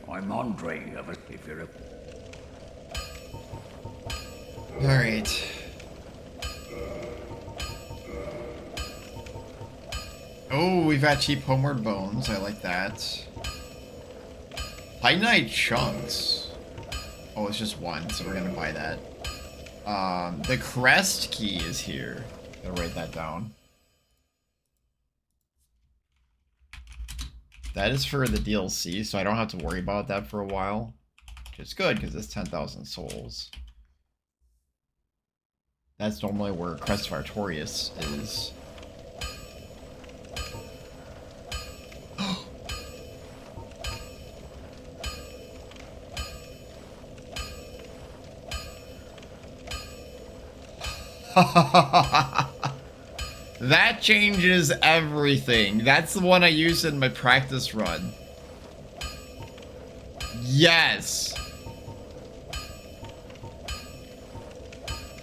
I'm Andre, if you're a... Alright. Oh, we've got cheap homeward bones. I like that. Titanite chunks. Oh, it's just one, so we're gonna buy that. The crest key is here. Gotta write that down. That is for the DLC, so I don't have to worry about that for a while. Which is good, because it's 10,000 souls. That's normally where Crest of Artorias is. That changes everything. That's the one I used in my practice run. Yes.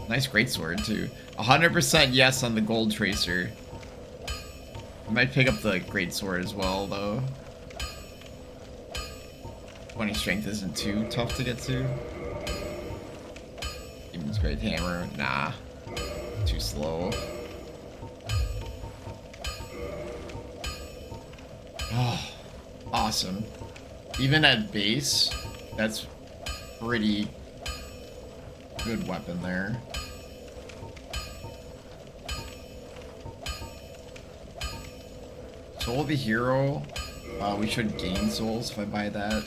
Nice greatsword too. 100% yes on the gold tracer. I might pick up the greatsword as well though. 20 strength isn't too tough to get to. Demon's Great Hammer, nah. Too slow. Oh, awesome. Even at base, that's pretty good weapon there. Soul of the Hero. We should gain souls if I buy that.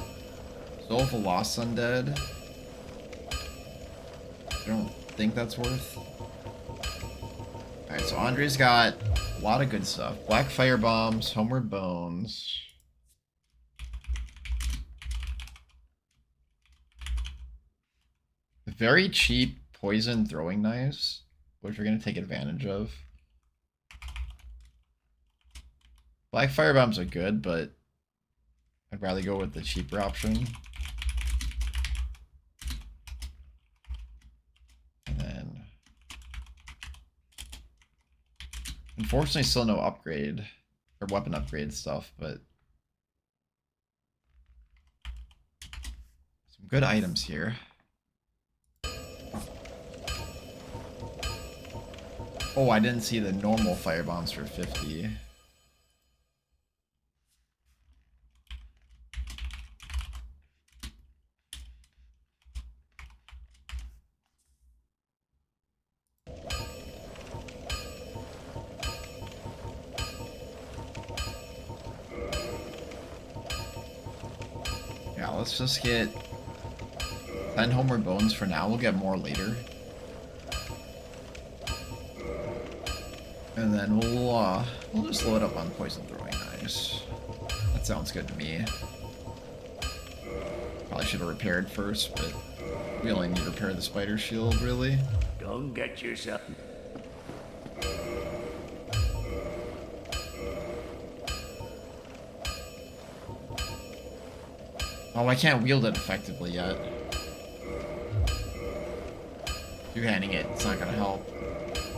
Soul of the Lost Undead. I don't think that's worth. Alright, so Andre's got a lot of good stuff. Black Fire Bombs, Homeward Bones. Very cheap poison throwing knives, which we're gonna take advantage of. Black fire bombs are good, but I'd rather go with the cheaper option. And then, unfortunately, still no upgrade or weapon upgrade stuff, but some good items here. Oh, I didn't see the normal fire bombs for 50. Yeah, let's just get 10 homeward bones for now. We'll get more later. And then we'll just load up on poison throwing knives. That sounds good to me. Probably should have repaired first, but we only need to repair the spider shield, really. Don't get yourself... Oh, I can't wield it effectively yet. Two-handing it, it's not gonna help.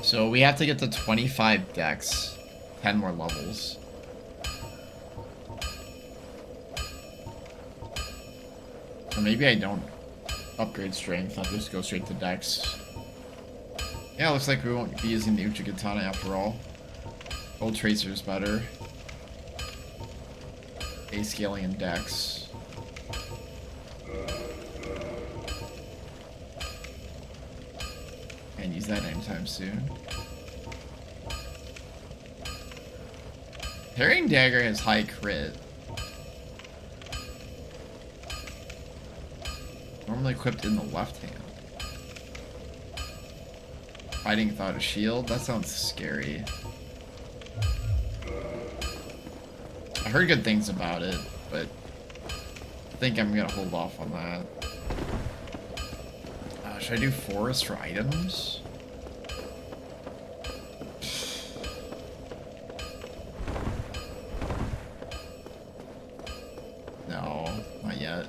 So we have to get to 25 dex, 10 more levels. Or maybe I don't upgrade strength, I'll just go straight to dex. Yeah, looks like we won't be using the Uchigatana after all. Gold Tracer's better. A scaling and dex. Can't use that anytime soon. Parrying Dagger has high crit. Normally equipped in the left hand. Fighting without a shield? That sounds scary. I heard good things about it, but I think I'm gonna hold off on that. Should I do forest for items? No, not yet.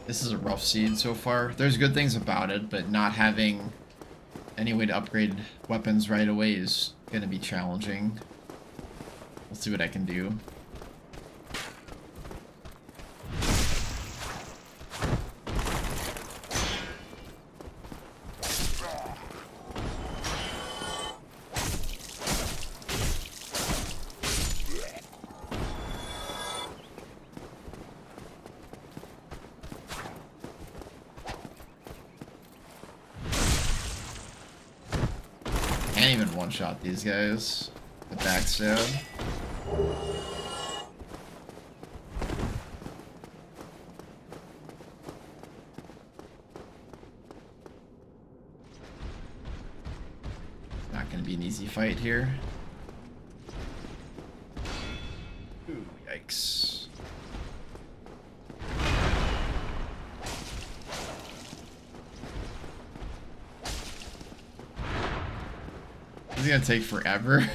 This is a rough seed so far. There's good things about it, but not having any way to upgrade weapons right away is going to be challenging. Let's see what I can do. Can't even one-shot these guys. The backstab. Not gonna be an easy fight here. Ooh, yikes. This is gonna take forever.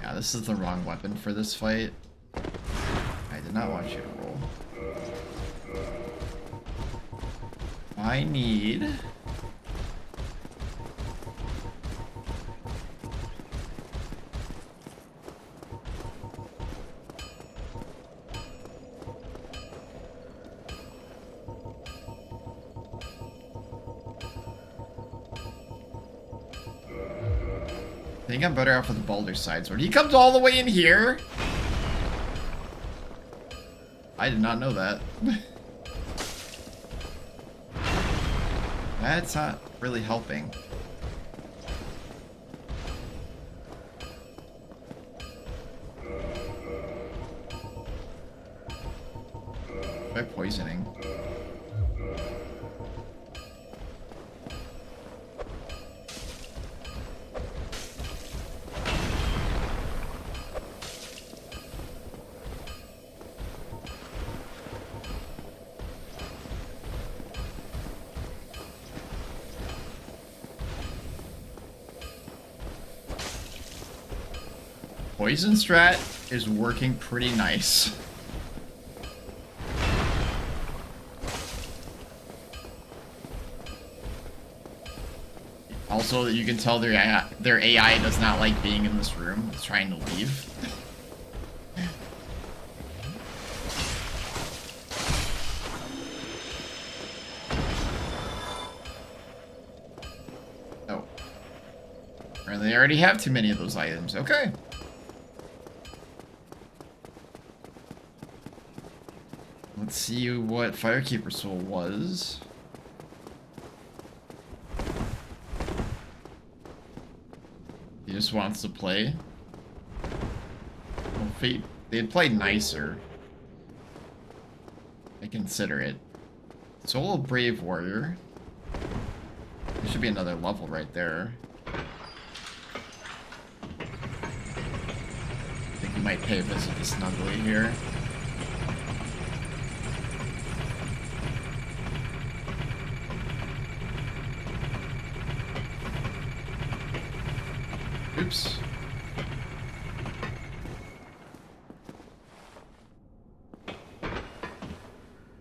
Yeah, this is the wrong weapon for this fight. I did not want you to roll. I need... I think I'm better off with the Baldur's Side Sword. He comes all the way in here? I did not know that. That's not really helping. By poisoning. thing. Poison strat is working pretty nice. Also, you can tell their AI does not like being in this room. It's trying to leave. Oh. And they already have too many of those items. Okay. Let's see what Firekeeper Soul was. He just wants to play. Well, if they had played nicer, I consider it. Soul of Brave Warrior. There should be another level right there. I think we might pay a visit to Snuggly here. Oops.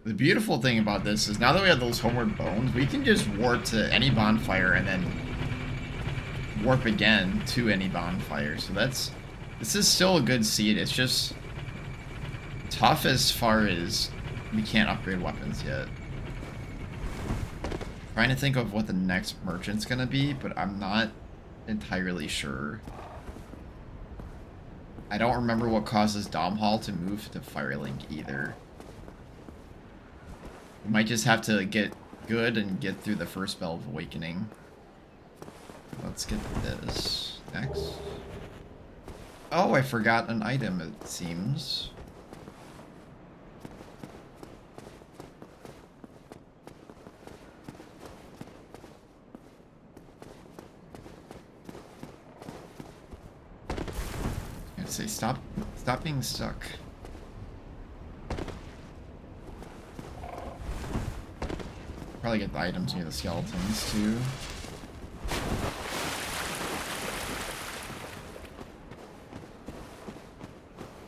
The beautiful thing about this is now that we have those homeward bones, we can just warp to any bonfire and then warp again to any bonfire. So this is still a good seed. It's just tough as far as we can't upgrade weapons yet. Trying to think of what the next merchant's gonna be, but I'm not entirely sure. I don't remember what causes Domhall to move to Firelink either. We might just have to get good and get through the first Bell of Awakening. Let's get this next. Oh, I forgot an item, it seems. Say stop being stuck. Probably get the items near the skeletons too.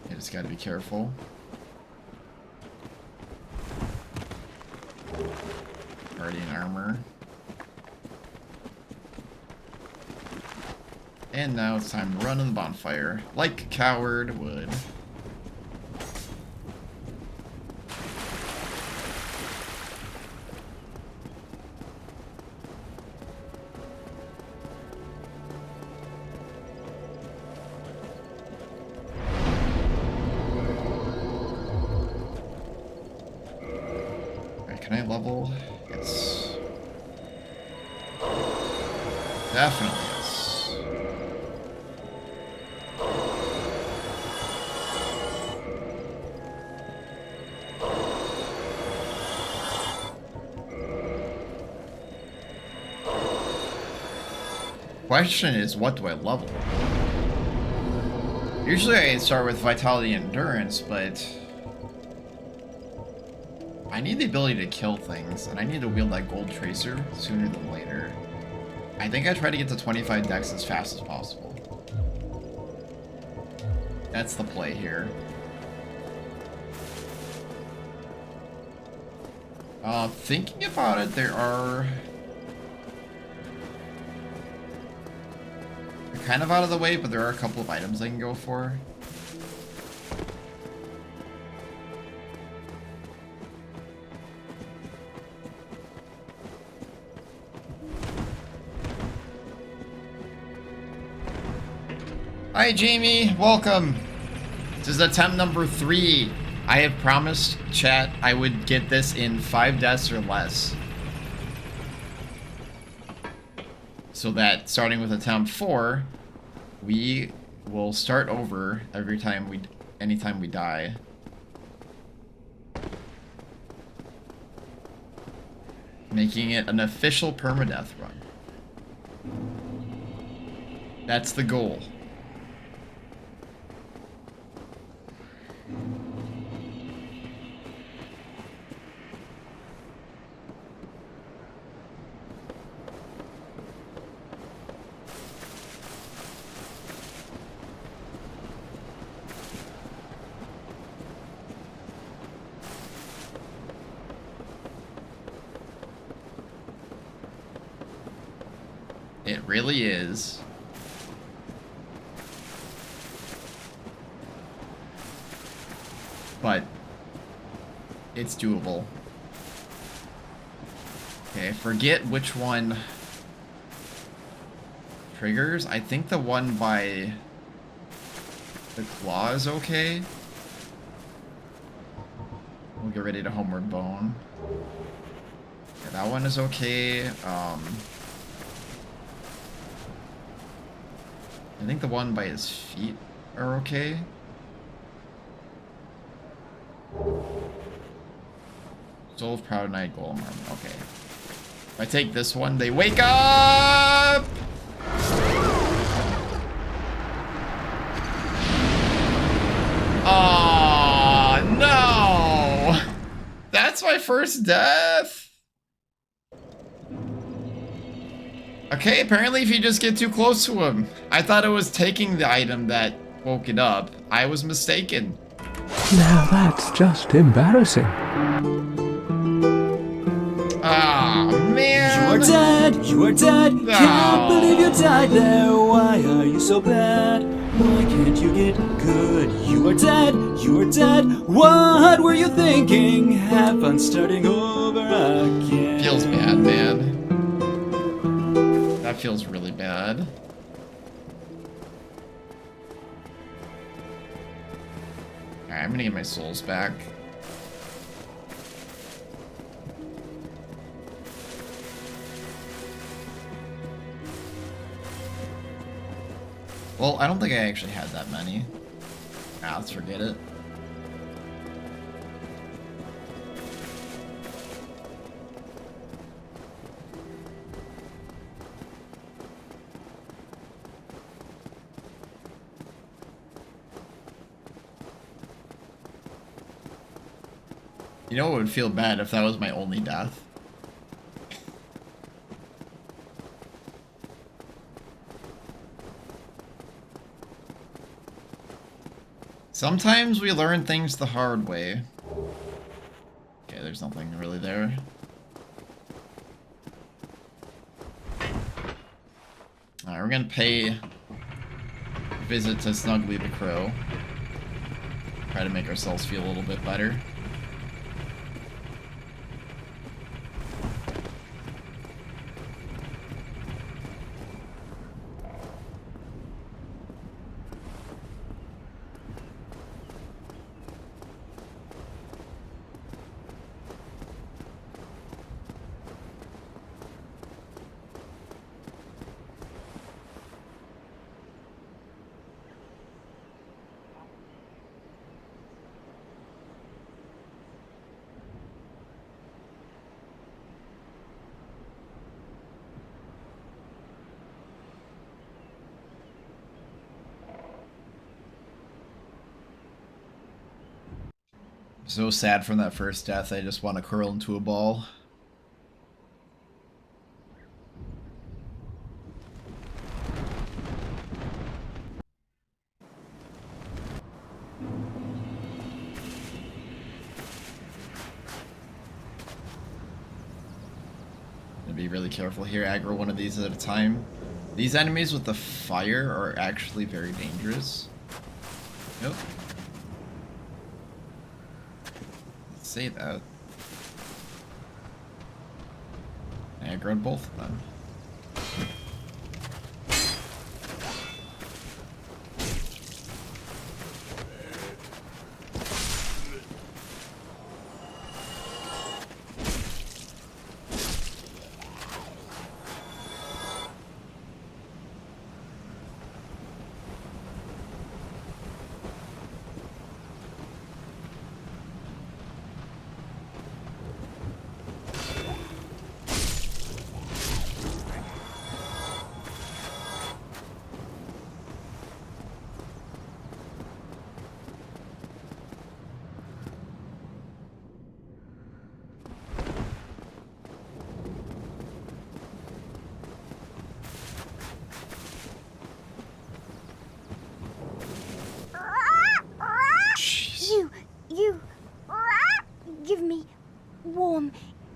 You just gotta be careful. Already in armor. And now it's time to run to the bonfire, like a coward would. Alright, can I level? Yes. Definitely yes. Question is, what do I level? Usually I start with Vitality and Endurance, but I need the ability to kill things, and I need to wield that Gold Tracer sooner than later. I think I try to get to 25 Dex as fast as possible. That's the play here. Thinking about it, they're kind of out of the way, but there are a couple of items I can go for. Hi Jamie, welcome. This is attempt number 3. I have promised chat I would get this in 5 deaths or less. So that starting with attempt 4, we will start over anytime we die. Making it an official permadeath run. That's the goal. It really is. But it's doable. Okay, forget which one triggers. I think the one by the claw is okay. We'll get ready to homeward bone. Yeah, that one is okay. I think the one by his feet are okay. Soul of Proud Knight, Golem Arm. Okay. If I take this one, they wake up! Oh no! That's my first death! Okay, apparently if you just get too close to him. I thought it was taking the item that woke it up. I was mistaken. Now that's just embarrassing. Ah, man. You are dead, you are dead. No. Can't believe you died there. Why are you so bad? Why can't you get good? You are dead, you are dead. What were you thinking? Have fun starting over again. Feels bad, man. That feels really bad. Alright, I'm gonna get my souls back. Well, I don't think I actually had that many. Ah, let's forget it. You know, it would feel bad if that was my only death. Sometimes we learn things the hard way. Okay, there's nothing really there. Alright, we're gonna pay a visit to Snuggly the Crow. Try to make ourselves feel a little bit better. So sad from that first death, I just want to curl into a ball. Gonna be really careful here, aggro one of these at a time. These enemies with the fire are actually very dangerous. Nope. Say that. I aggroed both of them.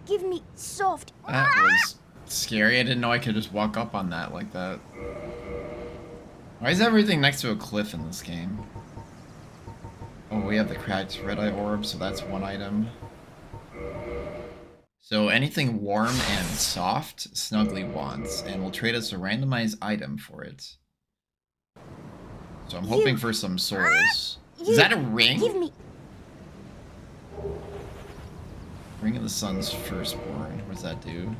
give me soft. That was scary. I didn't know I could just walk up on that like that. Why is everything next to a cliff in this game? Oh, we have the cracked red eye orb, so that's one item. So anything warm and soft, Snuggly wants, and will trade us a randomized item for it. So I'm hoping for some souls. Is that a ring? Give me. Ring of the Sun's Firstborn. What does that do?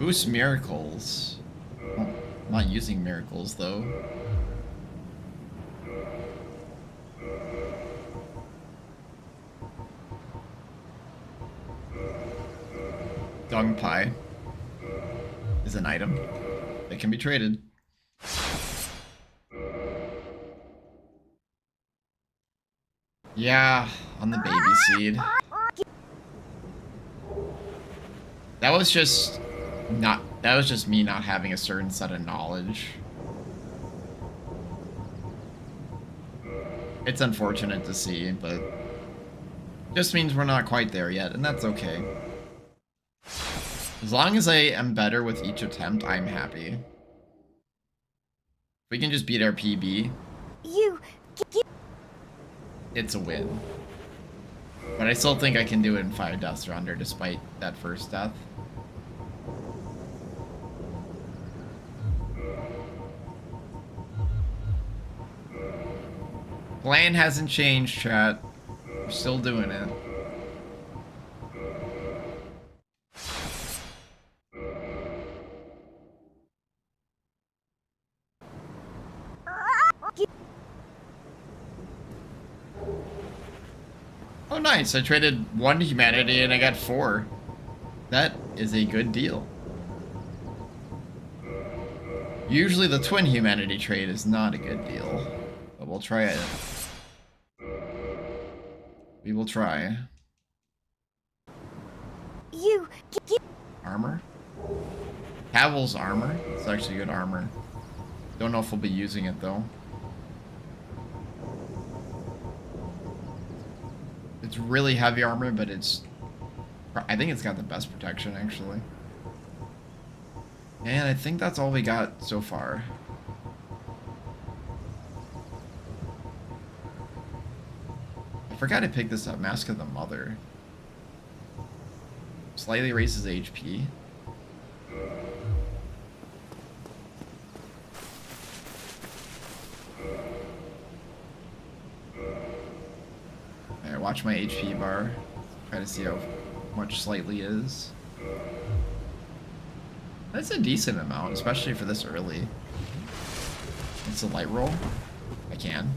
Boost miracles. Oh, I'm not using miracles though. Dung Pie is an item that can be traded. Yeah, on the baby seed. That was just me not having a certain set of knowledge. It's unfortunate to see, but just means we're not quite there yet, and that's okay. As long as I am better with each attempt, I'm happy. If we can just beat our PB, it's a win. But I still think I can do it in 5 deaths or under, despite that first death. Plan hasn't changed, chat. We're still doing it. Oh nice, I traded 1 humanity and I got 4. That is a good deal. Usually the twin humanity trade is not a good deal, but we'll try it. We will try. Armor? Havel's armor? It's actually good armor. Don't know if we'll be using it though. It's really heavy armor, but I think it's got the best protection actually. And I think that's all we got so far. I forgot to pick this up. Mask of the Mother. Slightly raises HP. Alright, watch my HP bar. Try to see how much slightly is. That's a decent amount, especially for this early. It's a light roll. I can.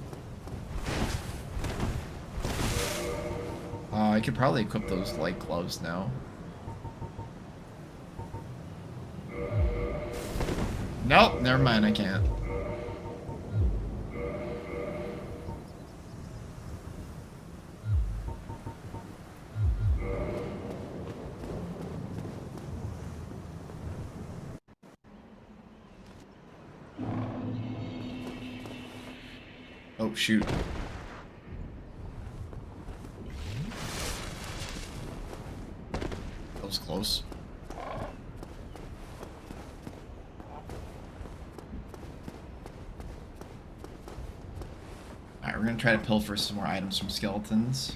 I could probably equip those light gloves now. Nope, never mind, I can't. Oh, shoot. That was close. Alright, we're gonna try to pilfer some more items from skeletons.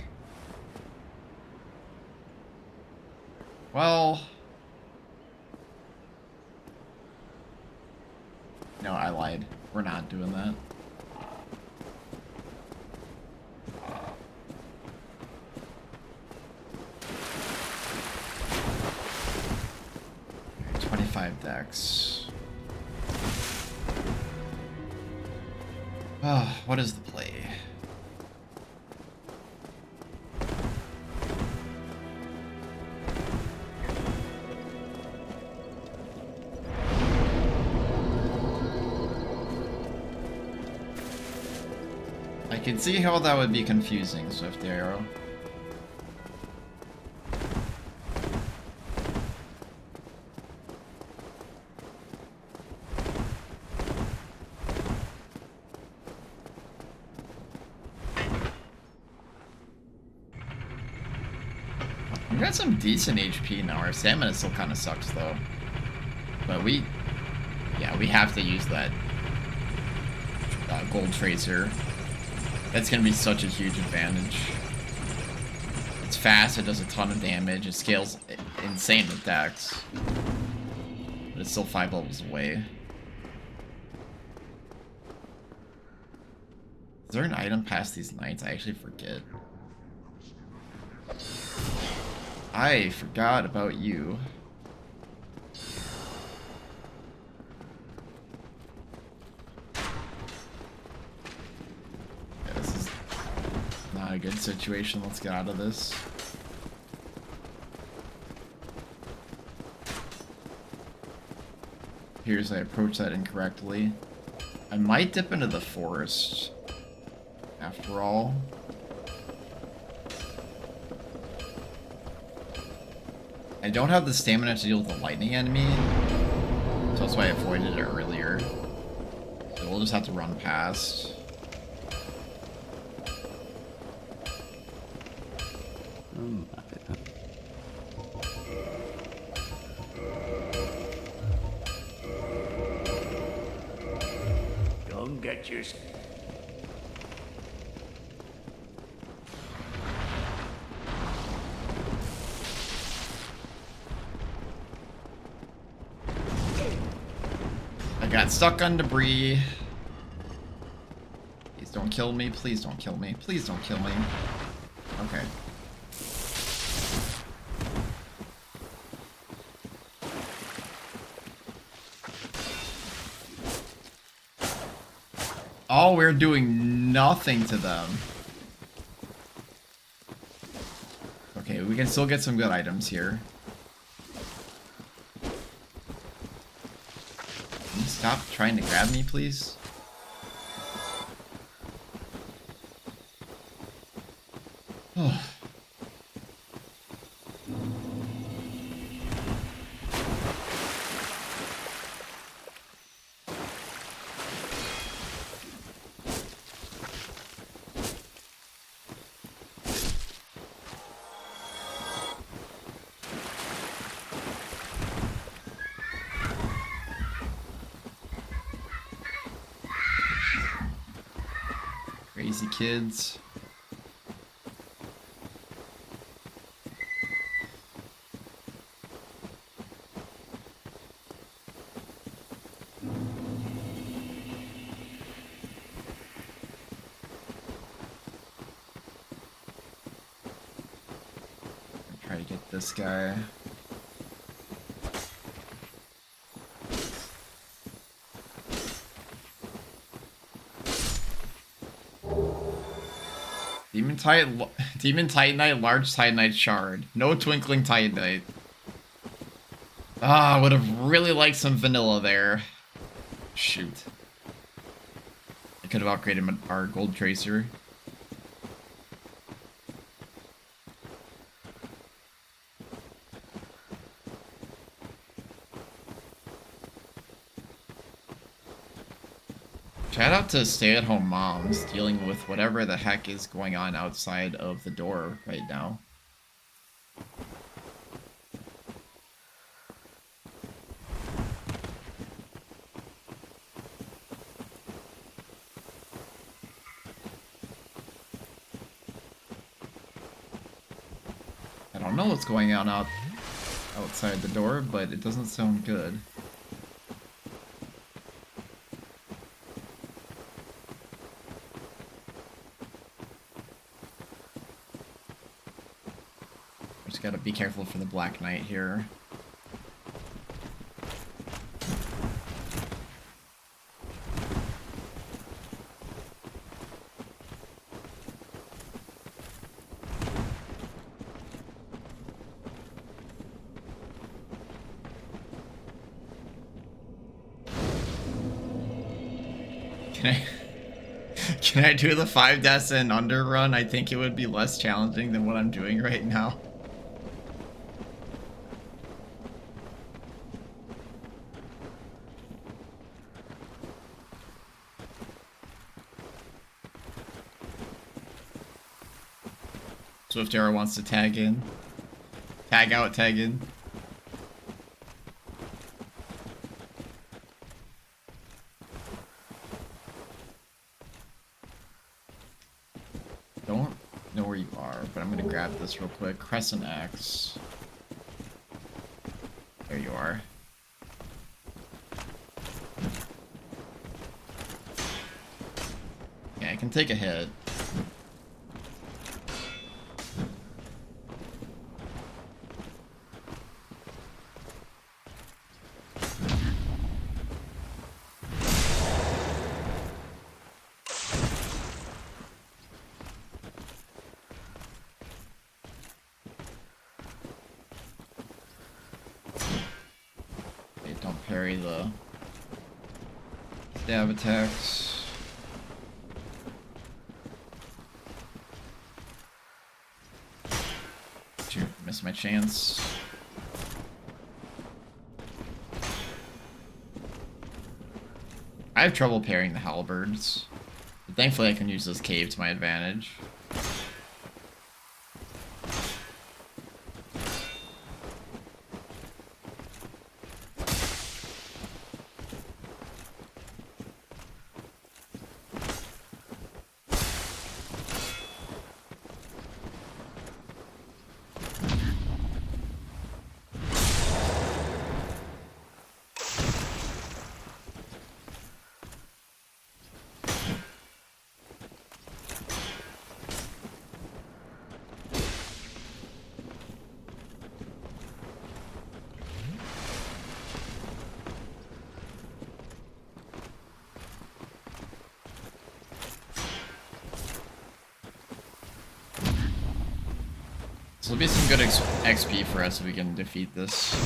Well... No, I lied. We're not doing that. Okay, 25 dex. Ah, what is the play? I can see how that would be confusing, Swift Arrow. I'm gonna at some decent HP now. Our stamina still kind of sucks though. But we have to use that gold tracer. That's gonna be such a huge advantage. It's fast, it does a ton of damage, it scales insane with dex. But it's still 5 levels away. Is there an item past these knights? I actually forget. I forgot about you. Yeah, this is not a good situation. Let's get out of this. Here's I approached that incorrectly. I might dip into the forest. After all. I don't have the stamina to deal with the lightning enemy, so that's why I avoided it earlier. So we'll just have to run past. Don't get your... Got stuck on debris. Please don't kill me. Please don't kill me. Please don't kill me. Okay. Oh, we're doing nothing to them. Okay, we can still get some good items here. Stop trying to grab me, please. Oh. Crazy kids. Try to get this guy. Demon Titanite, large Titanite shard. No twinkling Titanite. Ah, I would have really liked some vanilla there. Shoot. I could have upgraded our gold tracer. Shout out to stay-at-home moms dealing with whatever the heck is going on outside of the door right now. I don't know what's going on outside the door, but it doesn't sound good. Gotta be careful for the Black Knight here. Can I do the 5 deaths and under run? I think it would be less challenging than what I'm doing right now. So if Dara wants to tag in. Tag out, tag in. Don't know where you are, but I'm gonna grab this real quick. Crescent X. There you are. Yeah, I can take a hit. Don't parry the stab attacks. Shoot, missed my chance. I have trouble parrying the halberds, but thankfully I can use this cave to my advantage. This will be some good XP for us if we can defeat this.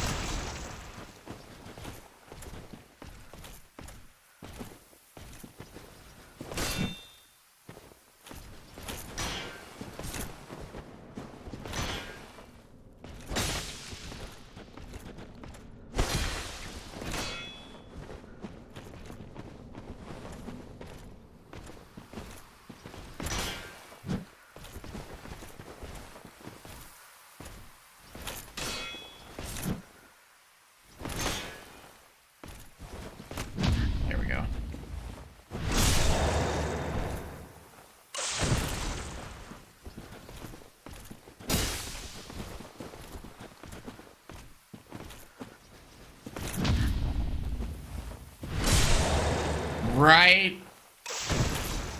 Right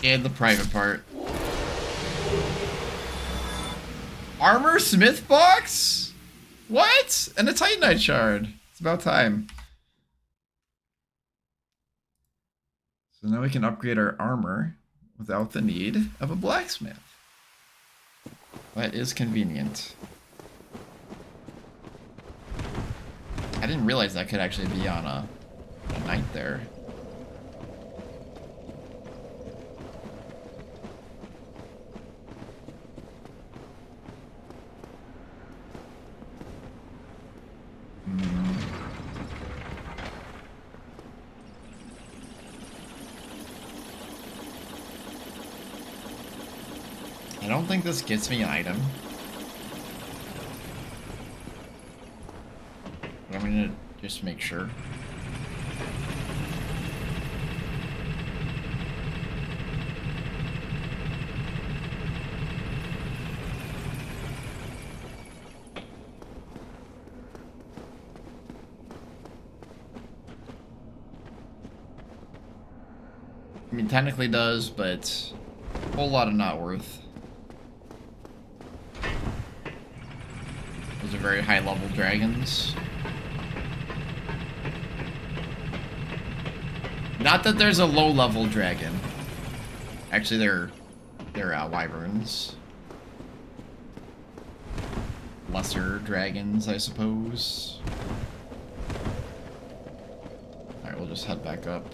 in the private part. Armor smith box? What? And a Titanite shard. It's about time. So now we can upgrade our armor without the need of a blacksmith. That is convenient. I didn't realize that could actually be on a knight there. I don't think this gets me an item. But I'm gonna just make sure. I mean, technically does, but a whole lot of not worth. Those are very high level dragons. Not that there's a low level dragon. Actually, they're wyverns. Lesser dragons, I suppose. Alright, we'll just head back up.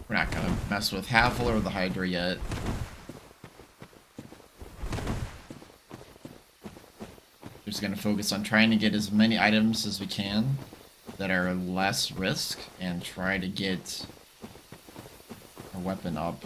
We're not gonna mess with Havel or the Hydra yet. Just gonna focus on trying to get as many items as we can that are less risk and try to get a weapon up.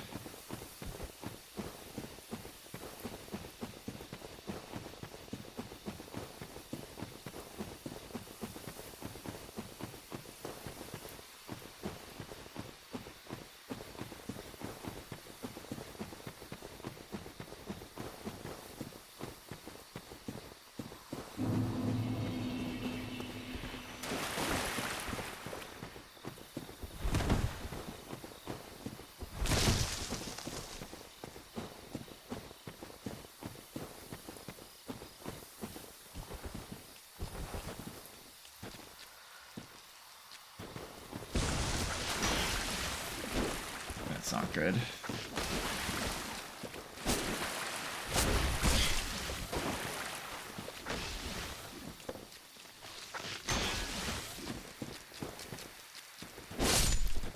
That's not good.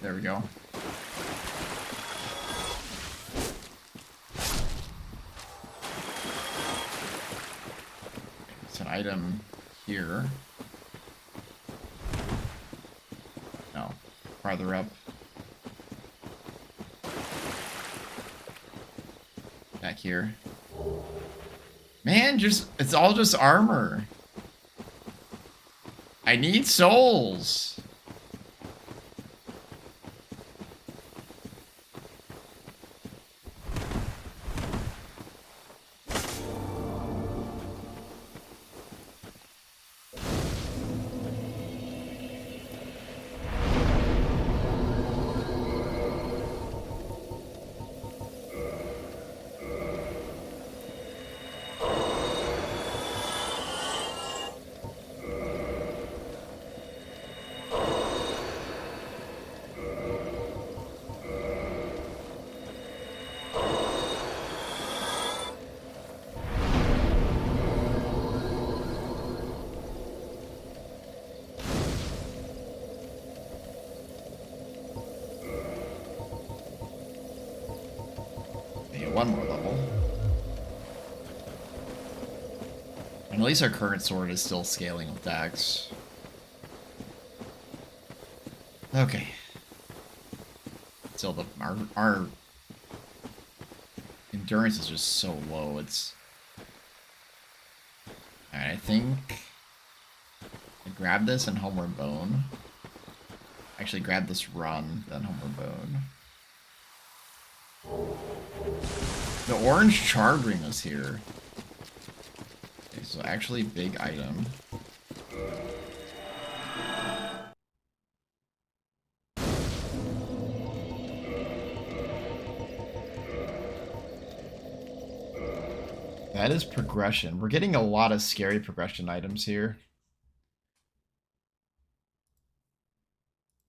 There we go. It's an item here. No, farther up. Back here. Man, it's all just armor. I need souls. One more level. And at least our current sword is still scaling with Dax. Okay. Still, our endurance is just so low. It's. Alright, I think I grab this and Homeward Bone. Actually, grab this run, then Homeward Bone. The orange charred ring is here. Okay, so actually big item. That is progression. We're getting a lot of scary progression items here.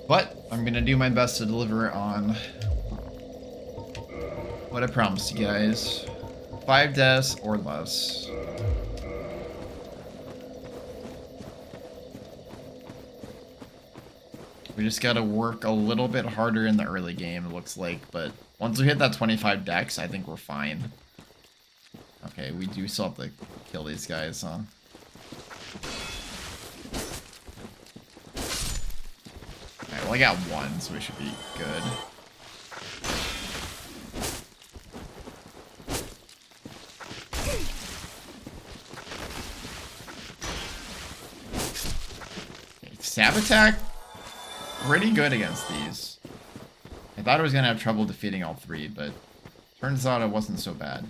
But I'm gonna do my best to deliver on what I promised you guys. 5 deaths or less. We just gotta work a little bit harder in the early game, it looks like, but once we hit that 25 dex, I think we're fine. Okay, we do still have to kill these guys, huh? Alright, well I got one, so we should be good. Stab attack, pretty good against these. I thought I was gonna have trouble defeating all three, but turns out it wasn't so bad.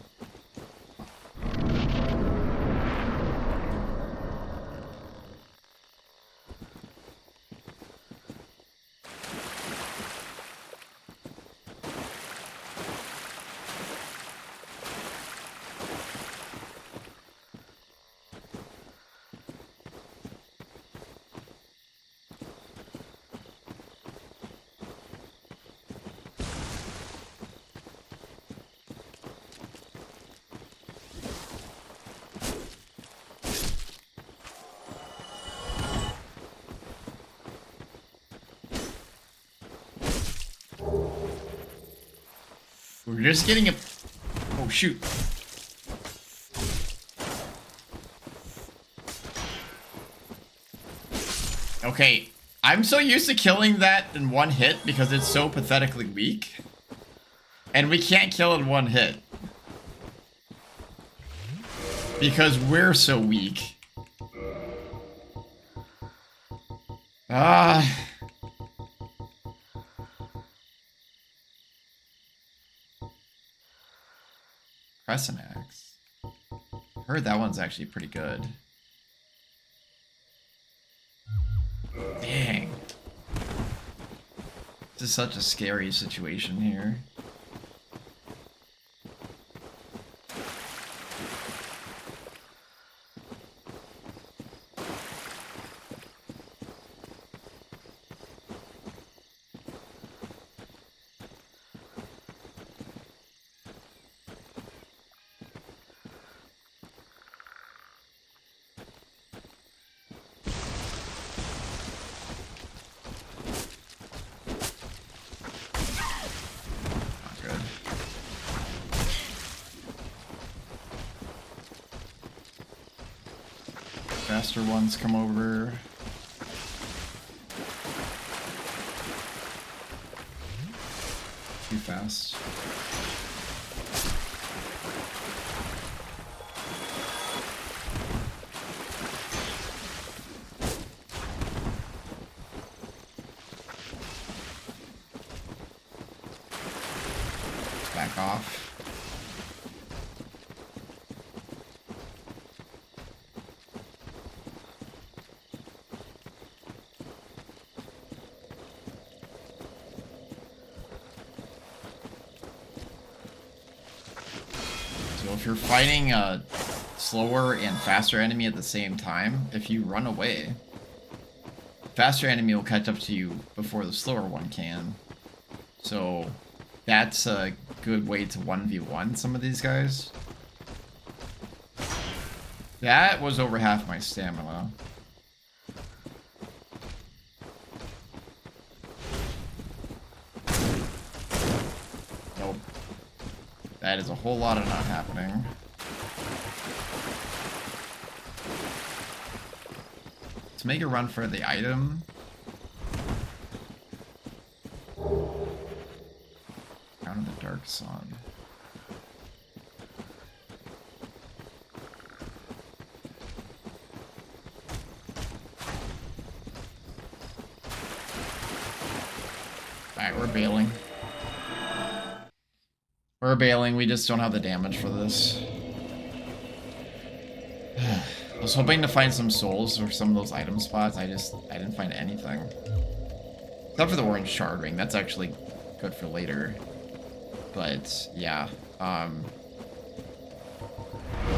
We're just getting a... Oh, shoot. Okay, I'm so used to killing that in one hit because it's so pathetically weak. And we can't kill in one hit. Because we're so weak. Crescent Axe. Heard that one's actually pretty good. Dang. This is such a scary situation here. Faster ones come over. Too fast. Back off. If you're fighting a slower and faster enemy at the same time, if you run away, faster enemy will catch up to you before the slower one can. So that's a good way to 1v1 some of these guys. That was over half my stamina. That is a whole lot of not happening. Let's make a run for the item. Down in the Dark Sun. Alright, we're bailing. We're bailing, we just don't have the damage for this. I was hoping to find some souls or some of those item spots. I didn't find anything. Except for the orange shard ring, that's actually good for later. But yeah.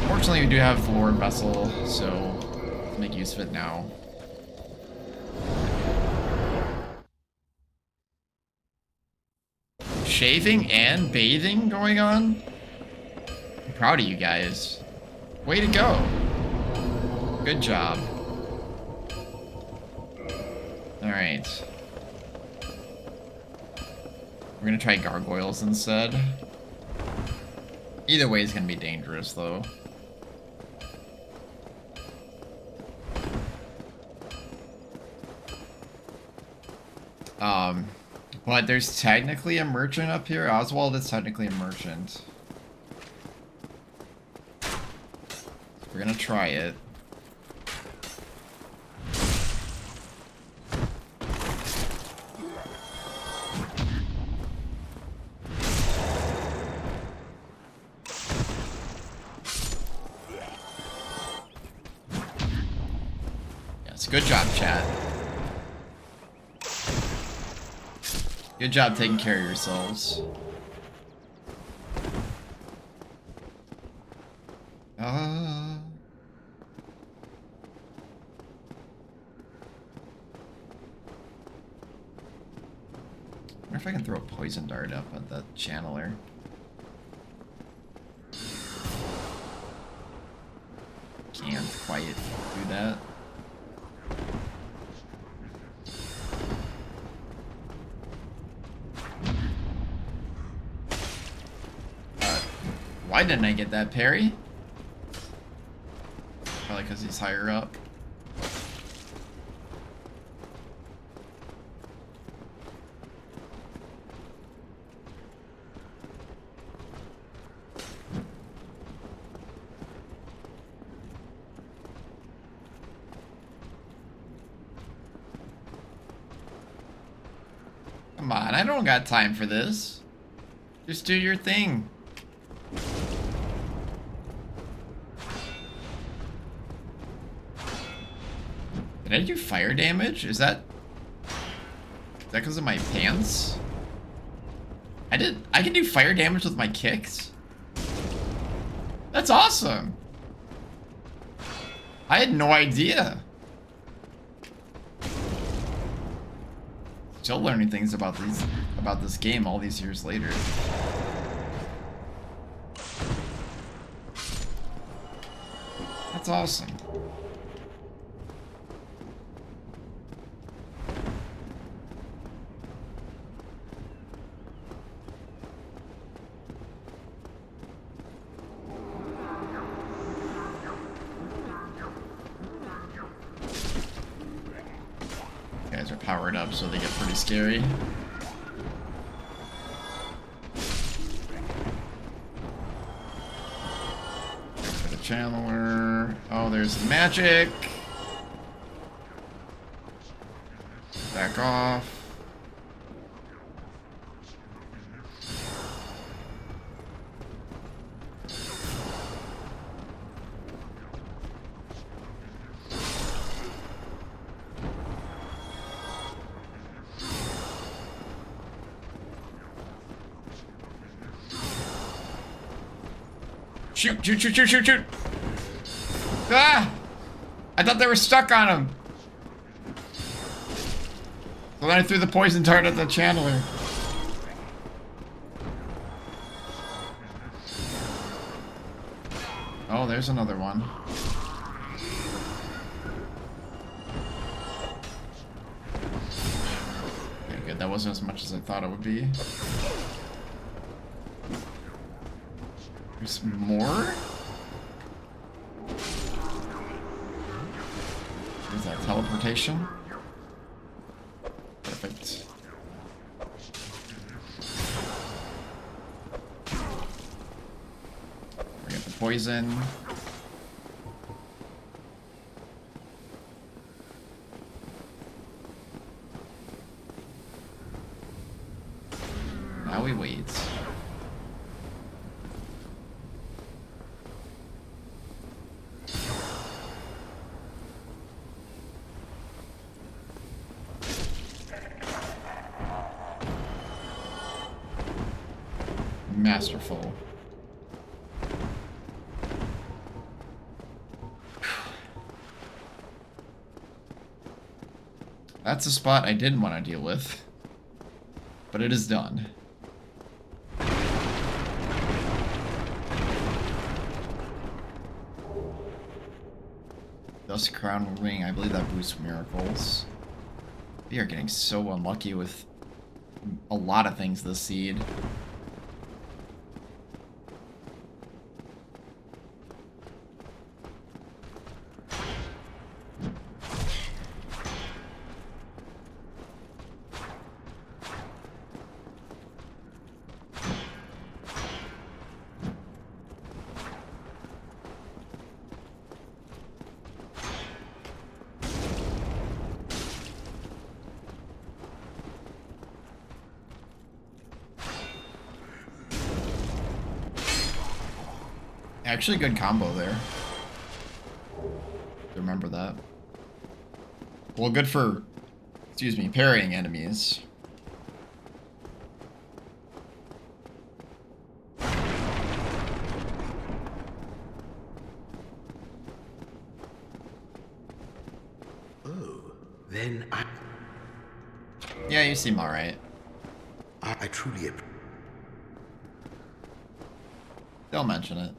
Fortunately we do have the Lord Vessel, so let's make use of it now. Shaving and bathing going on? I'm proud of you guys. Way to go. Good job. Alright. We're gonna try gargoyles instead. Either way is gonna be dangerous though. But there's technically a merchant up here. Oswald is technically a merchant. We're gonna try it. Yes, good job, chat. Good job taking care of yourselves. I wonder if I can throw a poison dart up at the channeler. Can't quite do that. Why didn't I get that parry? Probably because he's higher up. Come on, I don't got time for this. Just do your thing. Did I do fire damage? Is that because of my pants? I can do fire damage with my kicks? That's awesome. I had no idea. Still learning things about this game all these years later. That's awesome. Guys are powered up, so they get pretty scary. For the channeler. Oh, there's the magic. Back off. Shoot, shoot, shoot, shoot, shoot, shoot! Ah! I thought they were stuck on him. So then I threw the poison dart at the channeler. Oh, there's another one. Okay, good. That wasn't as much as I thought it would be. There's more? Is that teleportation? Perfect. We got the poison. Now we wait. Masterful. That's a spot I didn't want to deal with, but it is done. Dust Crown Ring, I believe that boosts miracles. We are getting so unlucky with a lot of things this seed. Actually, good combo there. Remember that. Well, good for, excuse me, parrying enemies. Oh, then I... Yeah, you seem alright. I truly... They'll mention it.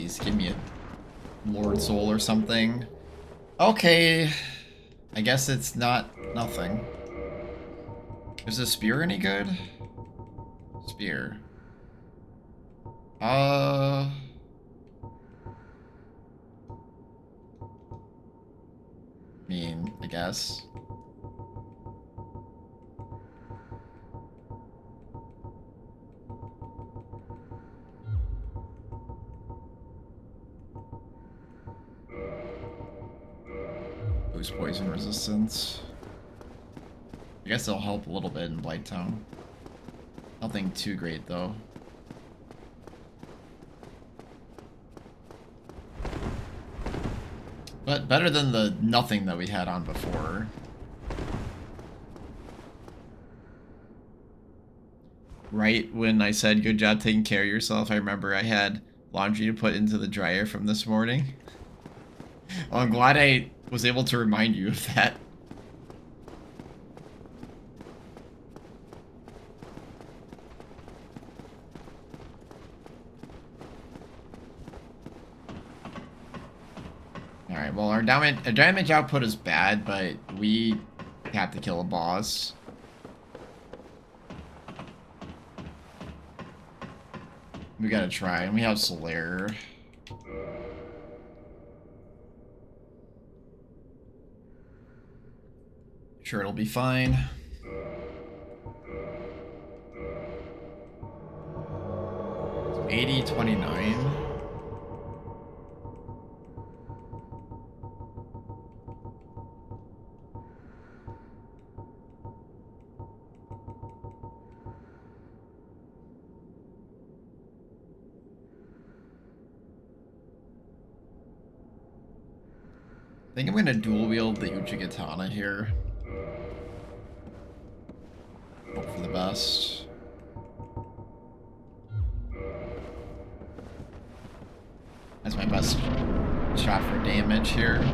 Please, give me a Lord Soul or something. Okay. I guess it's not nothing. Is the spear any good? Spear. I mean, I guess. Boost poison resistance. I guess it'll help a little bit in Blighttown. Nothing too great though. But better than the nothing that we had on before. Right when I said good job taking care of yourself, I remember I had laundry to put into the dryer from this morning. Well, I'm glad I was able to remind you of that. Alright, well our damage output is bad, but we have to kill a boss. We gotta try, and we have Solaire. Sure, it'll be fine. It's 80-29. I think I'm gonna dual wield the Uchigatana here. Hope for the best. That's my best shot for damage here.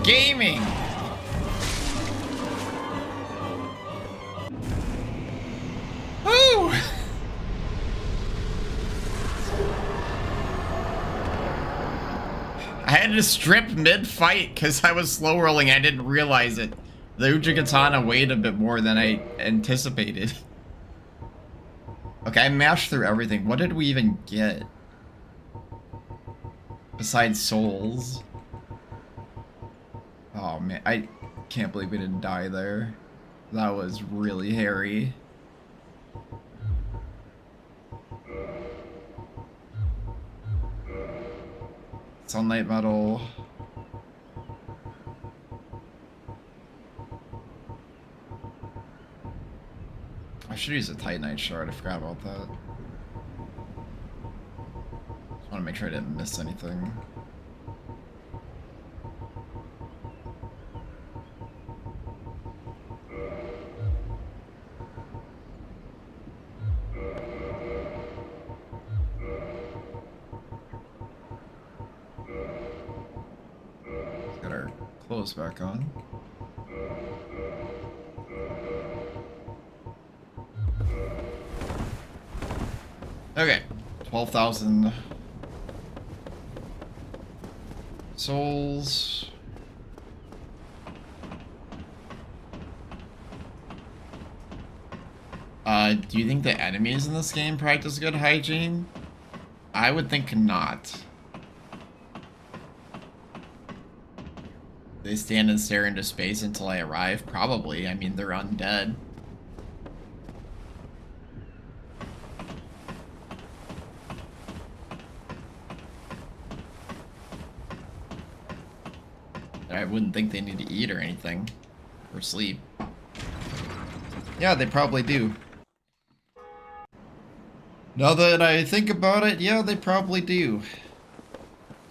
Gaming! Woo! I had to strip mid-fight because I was slow rolling. I didn't realize it. The Uchigatana weighed a bit more than I anticipated. Okay, I mashed through everything. What did we even get? Besides souls. Oh man, I can't believe we didn't die there. That was really hairy. Sunlight metal. I should use a Titanite shard, I forgot about that. Just want to make sure I didn't miss anything. Clothes back on. Okay, 12,000 souls. Do you think the enemies in this game practice good hygiene? I would think not. They stand and stare into space until I arrive? Probably. I mean, they're undead. I wouldn't think they need to eat or anything. Or sleep. Yeah, they probably do. Now that I think about it, yeah, they probably do.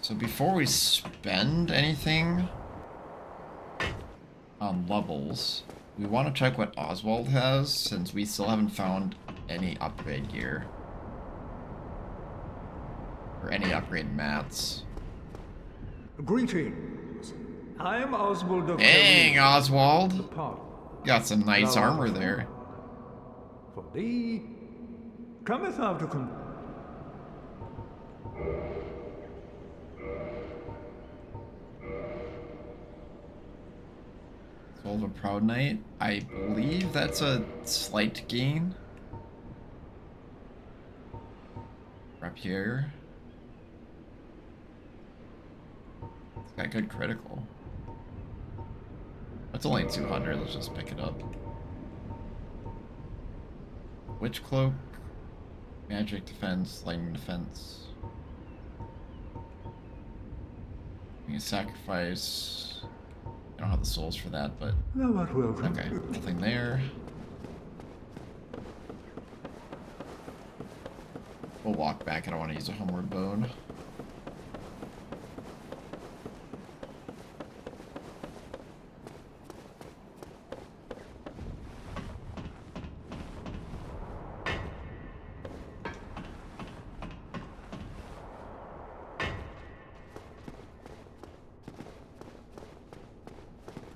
So before we spend anything on levels, we want to check what Oswald has, since we still haven't found any upgrade gear. Or any upgrade mats. Greetings. I am Oswald of Dang, Oswald! Got some nice armor there. For thee cometh out to come. Soul of a Proud Knight. I believe that's a slight gain. Up here. It's got good critical. That's only 200, let's just pick it up. Witch Cloak, Magic Defense, Lightning Defense. You can sacrifice. I don't have the souls for that, but. Okay, nothing there. We'll walk back, I don't want to use a homeward bone.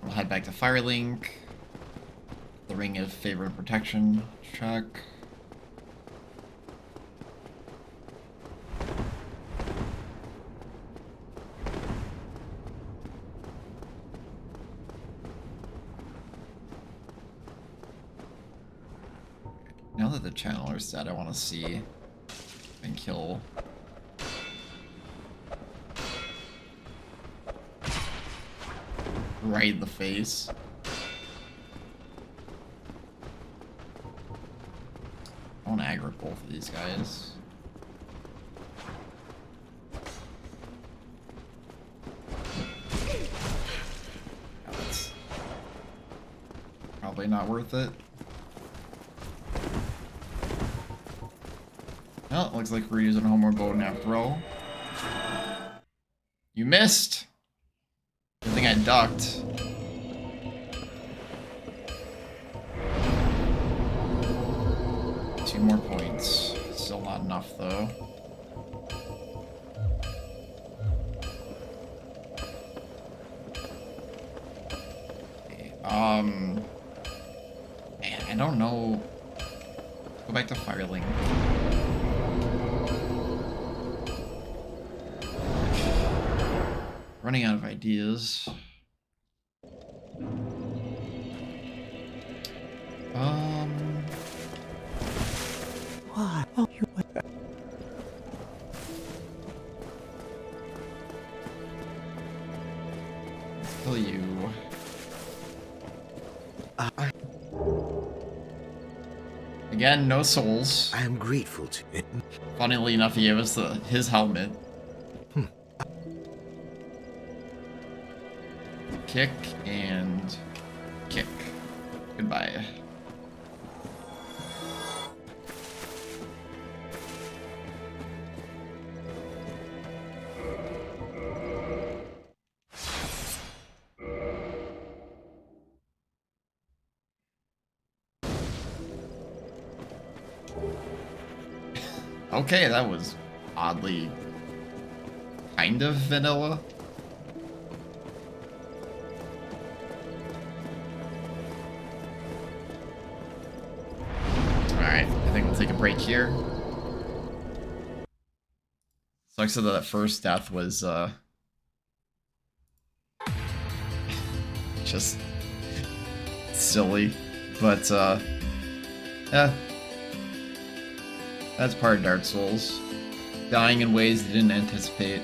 We'll head back to Firelink. The Ring of Favor and Protection. Check. Now that the channeler's dead, I want to see and kill. Right in the face. I want to aggro both of these guys. Yeah, that's probably not worth it. Well, it looks like we're using a homeward bone after all. You missed! Good thing I ducked. Two more points. Still not enough, though. Okay, man, I don't know. Go back to Firelink. Running out of ideas. Why? Oh, you. Kill you. Again, no souls. I am grateful to it. Funnily enough, he gave us his helmet. Kick and kick. Goodbye. Okay, that was oddly kind of vanilla. Take a break here. Sucks that that first death was just silly, but yeah, That's part of Dark Souls. Dying in ways they didn't anticipate.